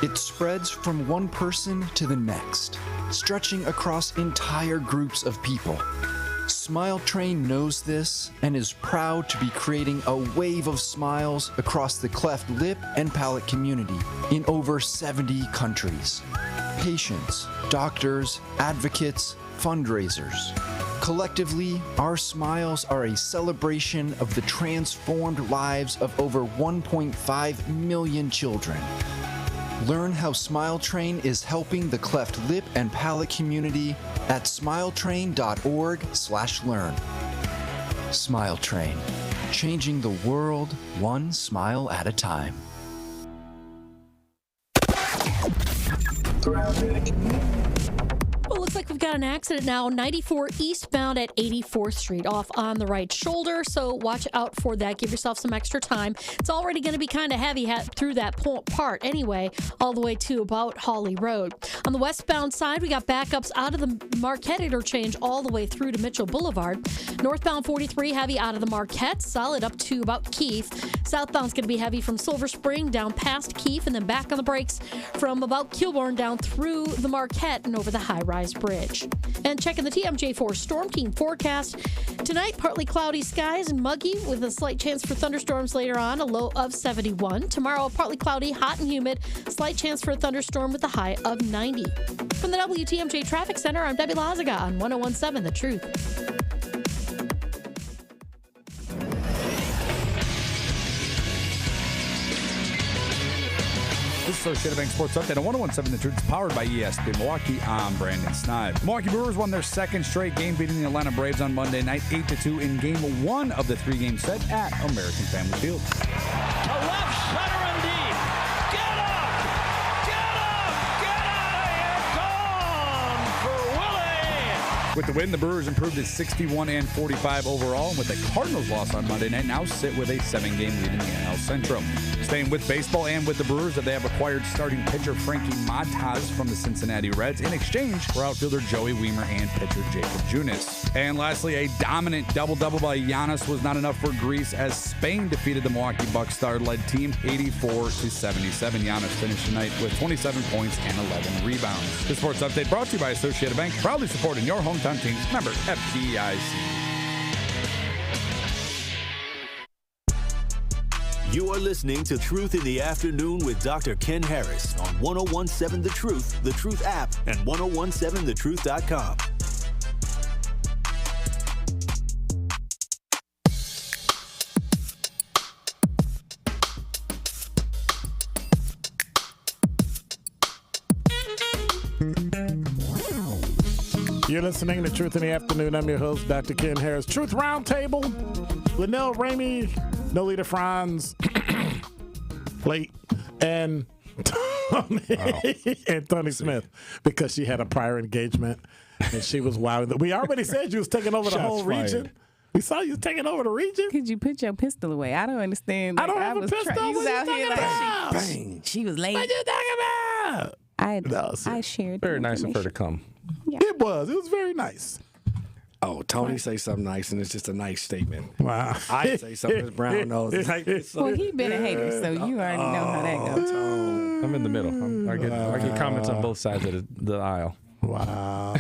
It spreads from one person to the next, stretching across entire groups of people. Smile Train knows this and is proud to be creating a wave of smiles across the cleft lip and palate community in over 70 countries. Patients, doctors, advocates, fundraisers. Collectively, our smiles are a celebration of the transformed lives of over 1.5 million children. Learn how Smile Train is helping the cleft lip and palate community at smiletrain.org/learn. Smile Train, changing the world one smile at a time. Well, looks like we've got an accident now. 94 eastbound at 84th Street, off on the right shoulder. So watch out for that. Give yourself some extra time. It's already going to be kind of heavy through that part anyway, all the way to about Hawley Road. On the westbound side, we got backups out of the Marquette interchange all the way through to Mitchell Boulevard. Northbound 43, heavy out of the Marquette, solid up to about Keith. Southbound's going to be heavy from Silver Spring down past Keith, and then back on the brakes from about Kilbourne down through the Marquette and over the high-rise bridge. And checking the TMJ4 Storm Team forecast. Tonight, partly cloudy skies and muggy with a slight chance for thunderstorms later on, a low of 71. Tomorrow, partly cloudy, hot and humid, slight chance for a thunderstorm with a high of 90. From the WTMJ Traffic Center, I'm Debbie Lazaga on 1017 The Truth. This Associated Bank Sports Update on 101.7 The Truth is powered by ESP Milwaukee. I'm Brandon Snipe. Milwaukee Brewers won their second straight game, beating the Atlanta Braves on Monday night 8-2 in Game 1 of the 3-game set at American Family Field. To left center and deep. Get up! Get up! Get out of here! Gone for Willie! With the win, the Brewers improved to 61-45 overall, and with the Cardinals' loss on Monday night, now sit with a 7-game lead in the NL Central. Staying with baseball and with the Brewers, that they have acquired starting pitcher Frankie Montas from the Cincinnati Reds in exchange for outfielder Joey Wiemer and pitcher Jacob Junis. And lastly, a dominant double-double by Giannis was not enough for Greece as Spain defeated the Milwaukee Bucks star-led team 84-77. Giannis finished the night with 27 points and 11 rebounds. The Sports Update brought to you by Associated Bank, proudly supporting your hometown teams. Member FDIC. You are listening to Truth in the Afternoon with Dr. Ken Harris on 101.7 The Truth app, and 1017thetruth.com. You're listening to Truth in the Afternoon. I'm your host, Dr. Ken Harris. Truth Roundtable. Linnell Ramey, Nolita Franz, late, and Tony Smith, because she had a prior engagement and she was wild. We already said you was taking over the whole region. We saw you taking over the region. Could you put your pistol away? I don't understand. Like, I don't have a pistol. You was out here like she was late. What you talking about? I shared. Very nice of her to come. Yeah. It was very nice. Oh, Tony say something nice, and it's just a nice statement. Wow. I say something that's brown nose. Well, he been a hater, so you already know how that goes. I'm in the middle. I get comments on both sides of the aisle. Wow.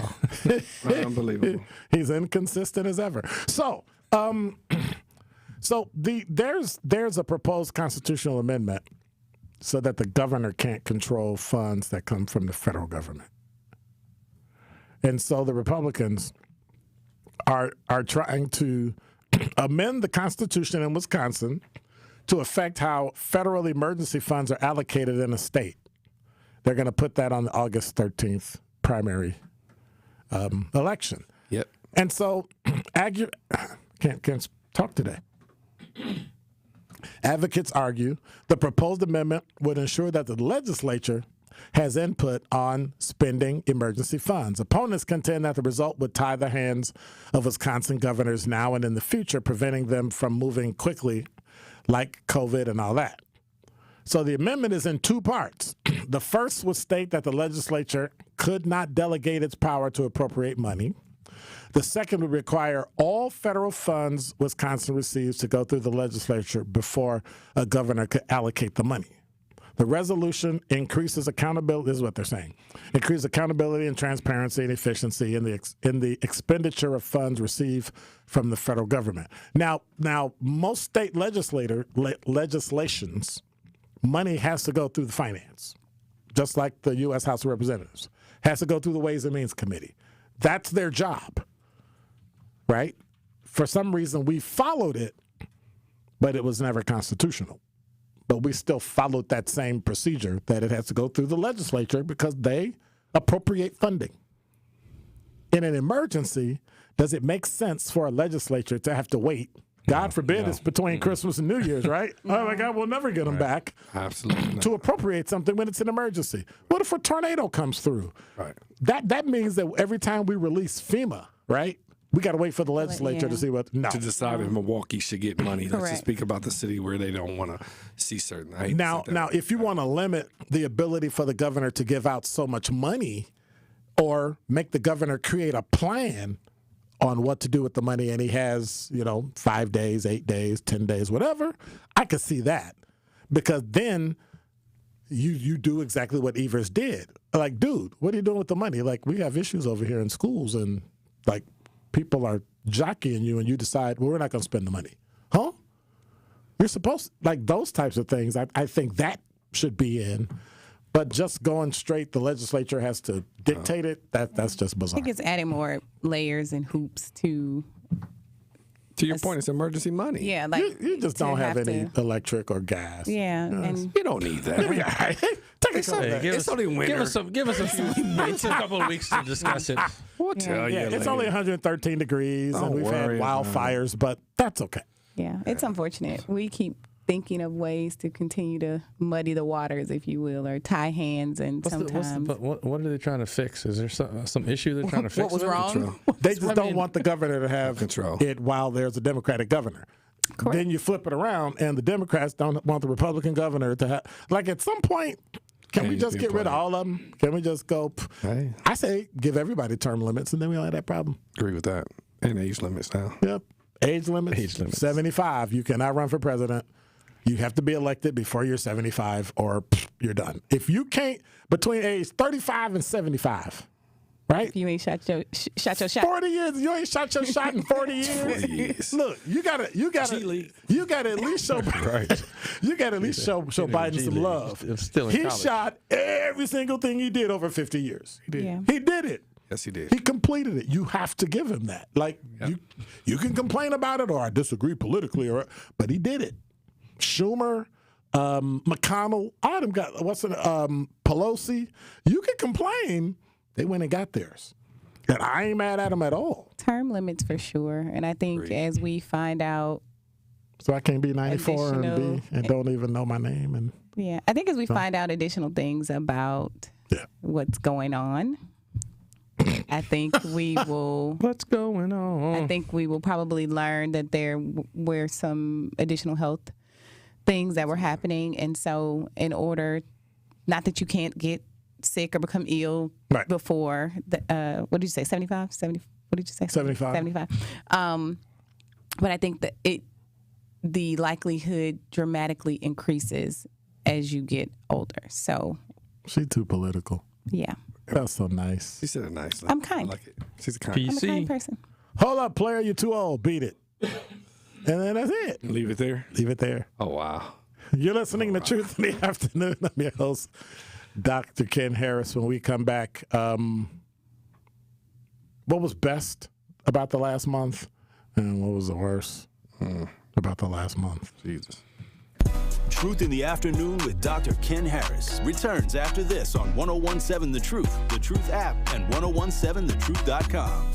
Unbelievable. He's inconsistent as ever. So, there's a proposed constitutional amendment so that the governor can't control funds that come from the federal government. And so the Republicans are trying to amend the Constitution in Wisconsin to affect how federal emergency funds are allocated in a state. They're going to put that on the August 13th primary election. Yep. And so, can't talk today. Advocates argue the proposed amendment would ensure that the legislature has input on spending emergency funds. Opponents contend that the result would tie the hands of Wisconsin governors now and in the future, preventing them from moving quickly like COVID and all that. So the amendment is in two parts. The first would state that the legislature could not delegate its power to appropriate money. The second would require all federal funds Wisconsin receives to go through the legislature before a governor could allocate the money. The resolution increases accountability, this is what they're saying, increases accountability and transparency and efficiency in the expenditure of funds received from the federal government. Now most state legislations, money has to go through the finance, just like the U.S. House of Representatives, has to go through the Ways and Means Committee. That's their job, right? For some reason, we followed it, but it was never constitutional. But we still followed that same procedure that it has to go through the legislature because they appropriate funding. In an emergency, does it make sense for a legislature to have to wait? God forbid it's between Christmas and New Year's, right? Oh, my God, we'll never get them back. Absolutely. To appropriate something when it's an emergency. What if a tornado comes through? Right. That means that every time we release FEMA, right? We got to wait for the legislature to see what. No. To decide if Milwaukee should get money. Let's just speak about the city where they don't want to see certain. Now, if you want to limit the ability for the governor to give out so much money, or make the governor create a plan on what to do with the money, and he has 5 days, 8 days, 10 days, whatever, I could see that, because then you do exactly what Evers did. Like, dude, what are you doing with the money? Like, we have issues over here in schools, and like, people are jockeying you, and you decide, well, we're not going to spend the money. Huh? You're supposed to, like, those types of things, I think that should be in. But just going straight, the legislature has to dictate it, that's just bizarre. I think it's adding more layers and hoops to... To your point, it's emergency money. Yeah, like you just don't have any electric or gas. Yeah, and you don't need that. It's only winter. Give us a couple of weeks to discuss it. We'll tell you. It's only 113 degrees, and we've had wildfires, but that's okay. Yeah, it's unfortunate. We keep thinking of ways to continue to muddy the waters, if you will, or tie hands. And What are they trying to fix? Is there some issue they're trying to fix? What was wrong? They just don't want the governor to have control it while there's a Democratic governor. Correct. Then you flip it around, and the Democrats don't want the Republican governor to have. Like, at some point, can we just get rid of all of them? Can we just go? Hey. I say give everybody term limits, and then we don't have that problem. Agree with that. And age limits now. Yep. Age limits. 75. You cannot run for president. You have to be elected before you're 75, or you're done. If you can't, between age 35 and 75, right? If you ain't shot your shot. 40 years. You ain't shot your shot in 40 years. Look, you gotta at least show right. You gotta at least show Biden some love. He shot every single thing he did over 50 years. He did. Yeah. He did it. Yes, he did. He completed it. You have to give him that. Like, you can complain about it, or I disagree politically, but he did it. Schumer, McConnell, all them got Pelosi. You can complain. They went and got theirs. And I ain't mad at them at all. Term limits for sure. And I think as we find out. So I can't be 94 and don't even know my name. And yeah, I think as we find out additional things about what's going on, I think we will. What's going on? I think we will probably learn that there were some additional health things that were happening. And so in order, not that you can't get sick or become ill before, what did you say, 75? 70, what did you say? 75. 75. But I think that the likelihood dramatically increases as you get older. So. She's too political. Yeah. That's so nice. She said it nicely. I'm kind. I like it. She's a kind. I'm a kind person. Hold up, player. You're too old. Beat it. And then that's it. Leave it there? Leave it there. Oh, wow. You're listening to Truth in the Afternoon. I'm your host, Dr. Ken Harris. When we come back, what was best about the last month, and what was the worst about the last month? Jesus. Truth in the Afternoon with Dr. Ken Harris returns after this on 1017 The Truth, The Truth app, and 1017thetruth.com.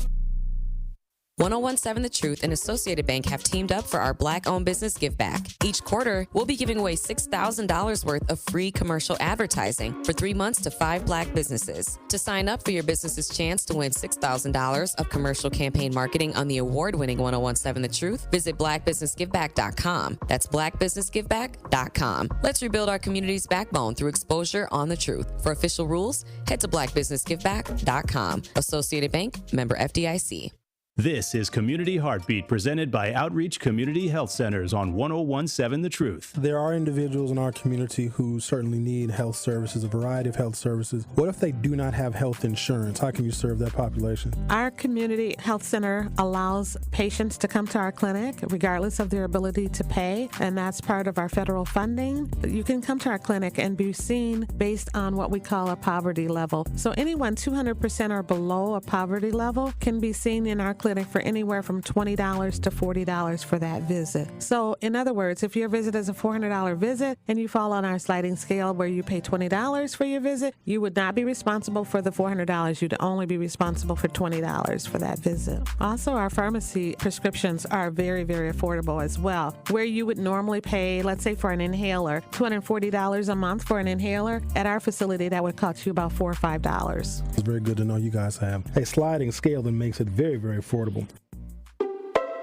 1017 The Truth and Associated Bank have teamed up for our Black-owned business give back. Each quarter, we'll be giving away $6,000 worth of free commercial advertising for 3 months to 5 Black businesses. To sign up for your business's chance to win $6,000 of commercial campaign marketing on the award-winning 1017 The Truth, visit blackbusinessgiveback.com. That's blackbusinessgiveback.com. Let's rebuild our community's backbone through exposure on the truth. For official rules, head to blackbusinessgiveback.com. Associated Bank, member FDIC. This is Community Heartbeat, presented by Outreach Community Health Centers on 1017 The Truth. There are individuals in our community who certainly need health services, a variety of health services. What if they do not have health insurance? How can you serve that population? Our community health center allows patients to come to our clinic regardless of their ability to pay, and that's part of our federal funding. You can come to our clinic and be seen based on what we call a poverty level. So anyone 200% or below a poverty level can be seen in our clinic for anywhere from $20 to $40 for that visit. So in other words, if your visit is a $400 visit and you fall on our sliding scale where you pay $20 for your visit, you would not be responsible for the $400. You'd only be responsible for $20 for that visit. Also, our pharmacy prescriptions are very, very affordable as well. Where you would normally pay, let's say for an inhaler, $240 a month for an inhaler, at our facility that would cost you about $4 or $5. It's very good to know you guys have a sliding scale that makes it very, very affordable.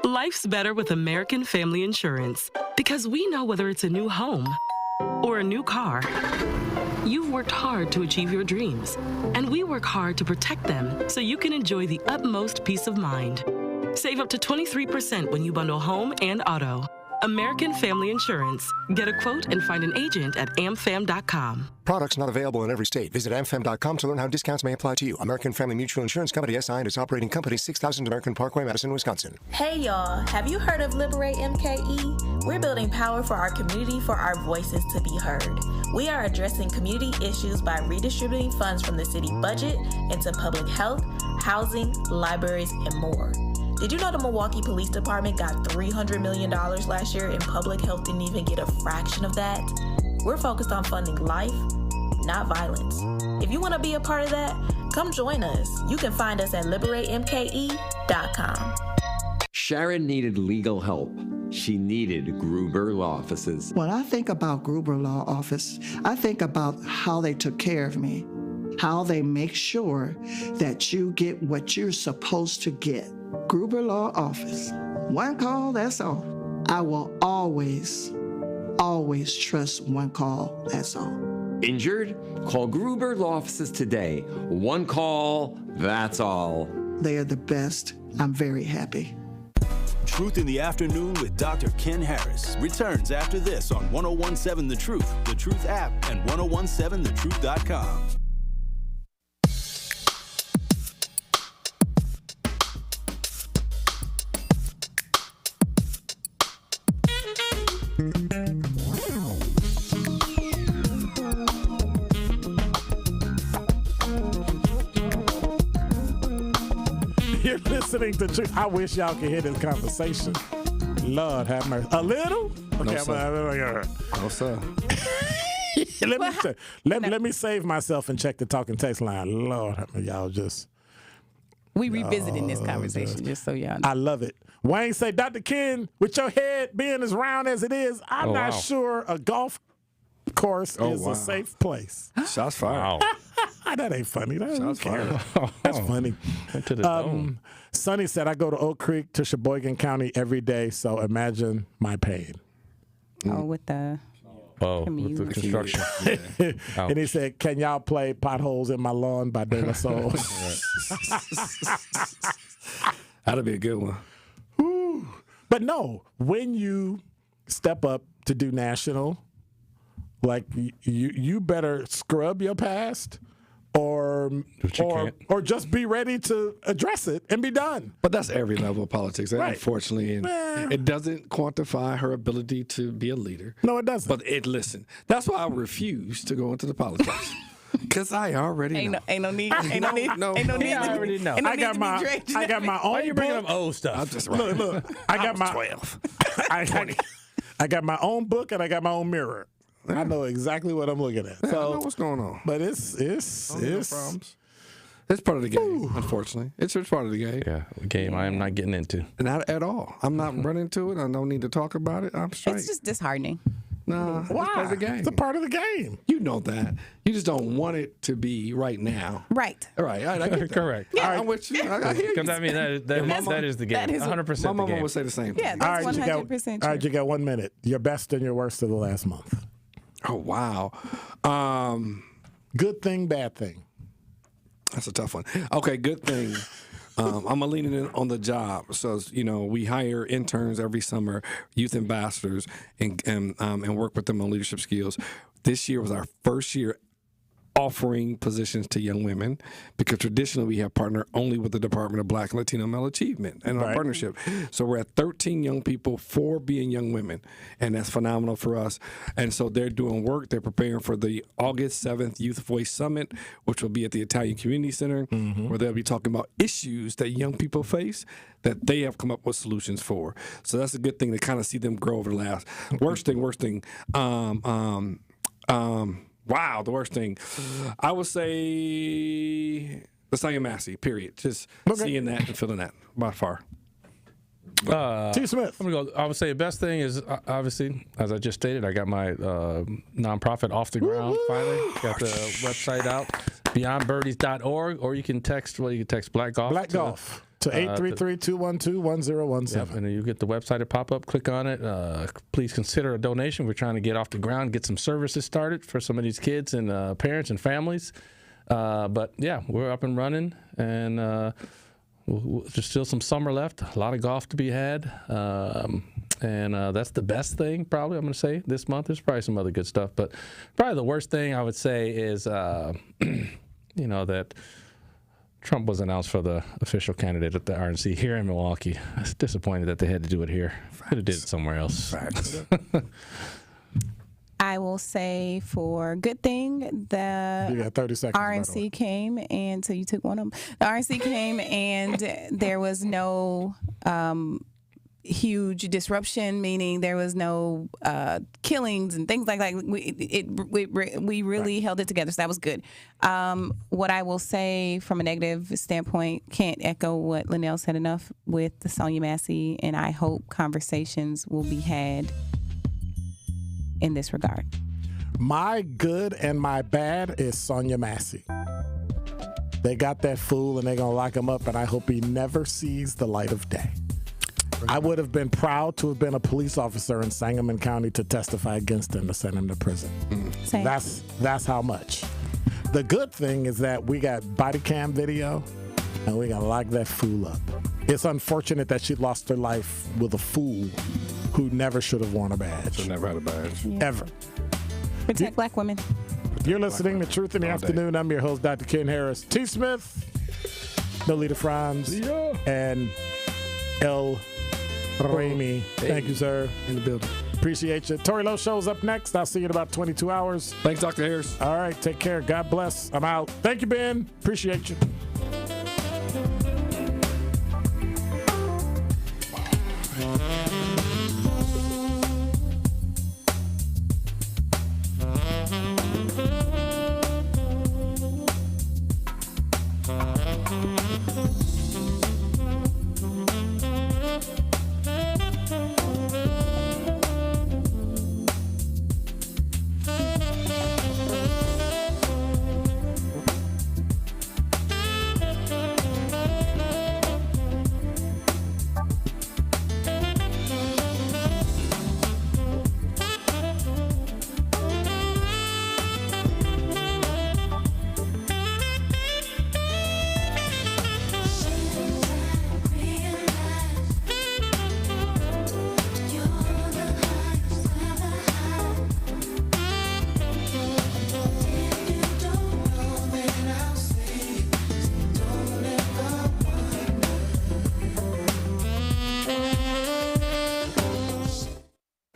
Life's better with American Family Insurance because we know whether it's a new home or a new car, you've worked hard to achieve your dreams, and we work hard to protect them so you can enjoy the utmost peace of mind. Save up to 23% when you bundle home and auto. American Family Insurance. Get a quote and find an agent at amfam.com. Products not available in every state. Visit amfam.com to learn how discounts may apply to you. American Family Mutual Insurance Company, SI, and its operating company, 6000 American Parkway, Madison, Wisconsin. Hey, y'all. Have you heard of Liberate MKE? We're building power for our community for our voices to be heard. We are addressing community issues by redistributing funds from the city budget into public health, housing, libraries, and more. Did you know the Milwaukee Police Department got $300 million last year and public health didn't even get a fraction of that? We're focused on funding life, not violence. If you want to be a part of that, come join us. You can find us at liberatemke.com. Sharon needed legal help. She needed Gruber Law Offices. When I think about Gruber Law Office, I think about how they took care of me, how they make sure that you get what you're supposed to get. Gruber Law Office. One call, that's all. I will always trust one call, that's all. Injured? Call Gruber Law Offices today. One call, that's all. They are the best. I'm very happy. Truth in the Afternoon with Dr. Ken Harris returns after this on 1017 The Truth, The Truth app, and 1017thetruth.com. You're listening to Truth. I wish y'all could hear this conversation. Lord have mercy. A little? Okay, No, sir. No, sir. Let me save myself and check the talking text line. Lord, y'all just. We revisiting this conversation, just so y'all know. I love it. Wayne say, Dr. Ken, with your head being as round as it is, I'm not sure a golf course is a safe place. Shots fired. That ain't funny. Shots fired. That's funny. Sonny said, I go to Oak Creek to Sheboygan County every day, so imagine my pain. Oh, with the with the construction. And he said, can y'all play Potholes in My Lawn by De La Soul? That'd be a good one. Whew. But no, when you step up to do national, like you better scrub your past or just be ready to address it and be done. But that's every level of politics, Right. unfortunately. And it doesn't quantify her ability to be a leader. No, it doesn't. But listen, that's why I refuse to go into the politics. Because I already know. Ain't no need. Ain't no need. No. Ain't no need. I already know. I got my own Why are you bringing book. up old stuff? I'm just Look, I got my 12. I got my own book and I got my own mirror. I know exactly what I'm looking at. Yeah, So I know what's going on. But it's problems. It's part of the game, unfortunately. It's part of the game. Yeah, a game I am not getting into. Not at all. I'm not running to it. I don't need to talk about it. I'm straight. It's just disheartening. Nah, it's part of the game. It's a part of the game. You know that. You just don't want it to be right now. Right. All right. I get that. Correct. Yeah. I'm with you. I hear you. Because I mean that is the game. 100% My mama the game. would say the same thing. Yeah, that's 100% true. All right, you got 1 minute. Your best and your worst of the last month. Oh, wow. Good thing, bad thing. That's a tough one. Okay, good thing. I'm going to lean in on the job. So, we hire interns every summer, youth ambassadors, and work with them on leadership skills. This year was our first year offering positions to young women because traditionally we have partnered only with the Department of Black and Latino Male Achievement and our partnership. So we're at 13 young people, 4 being young women, and that's phenomenal for us. And so they're doing work. They're preparing for the August 7th Youth Voice Summit, which will be at the Italian Community Center, where they'll be talking about issues that young people face that they have come up with solutions for. So that's a good thing to kind of see them grow over the last. Worst thing. Wow, the worst thing. I would say Lasagna Massey, period. Just seeing that and feeling that by far. T. Smith. I'm gonna go. I would say the best thing is obviously, as I just stated, I got my nonprofit off the ground finally. Got the website out, beyondbirdies.org, or you can text. Well, you can text Black Golf. Black Golf to 833-212-1017. Yep, and then you get the website to pop up. Click on it. Please consider a donation. We're trying to get off the ground, get some services started for some of these kids and parents and families. But yeah, we're up and running, and there's still some summer left. A lot of golf to be had, and that's the best thing. Probably I'm going to say this month. There's probably some other good stuff, but probably the worst thing I would say is that Trump was announced for the official candidate at the RNC here in Milwaukee. I was disappointed that they had to do it here. Could have did it somewhere else. I will say for good thing, the You got 30 seconds, RNC came, and so you took one of them. The RNC came, and there was no huge disruption, meaning there was no killings and things like that. We really held it together, so that was good. What I will say from a negative standpoint, can't echo what Linnell said enough with the Sonya Massey, and I hope conversations will be had in this regard. My good and my bad is Sonya Massey. They got that fool and they're going to lock him up, and I hope he never sees the light of day. I would have been proud to have been a police officer in Sangamon County to testify against him to send him to prison. Same. That's how much. The good thing is that we got body cam video, and we're going to lock that fool up. It's unfortunate that she lost her life with a fool who never should have worn a badge. Should never had a badge. Yeah. Ever. Protect black women. You're listening to Truth in the Afternoon. I'm your host, Dr. Ken Harris. T. Smith, Nolita Franz, and L. Ramey. Thank you, sir. In the building. Appreciate you. Tori Lowe shows up next. I'll see you in about 22 hours. Thanks, Dr. Harris. All right, take care. God bless. I'm out. Thank you, Ben. Appreciate you.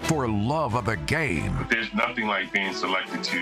For love of the game. There's nothing like being selected to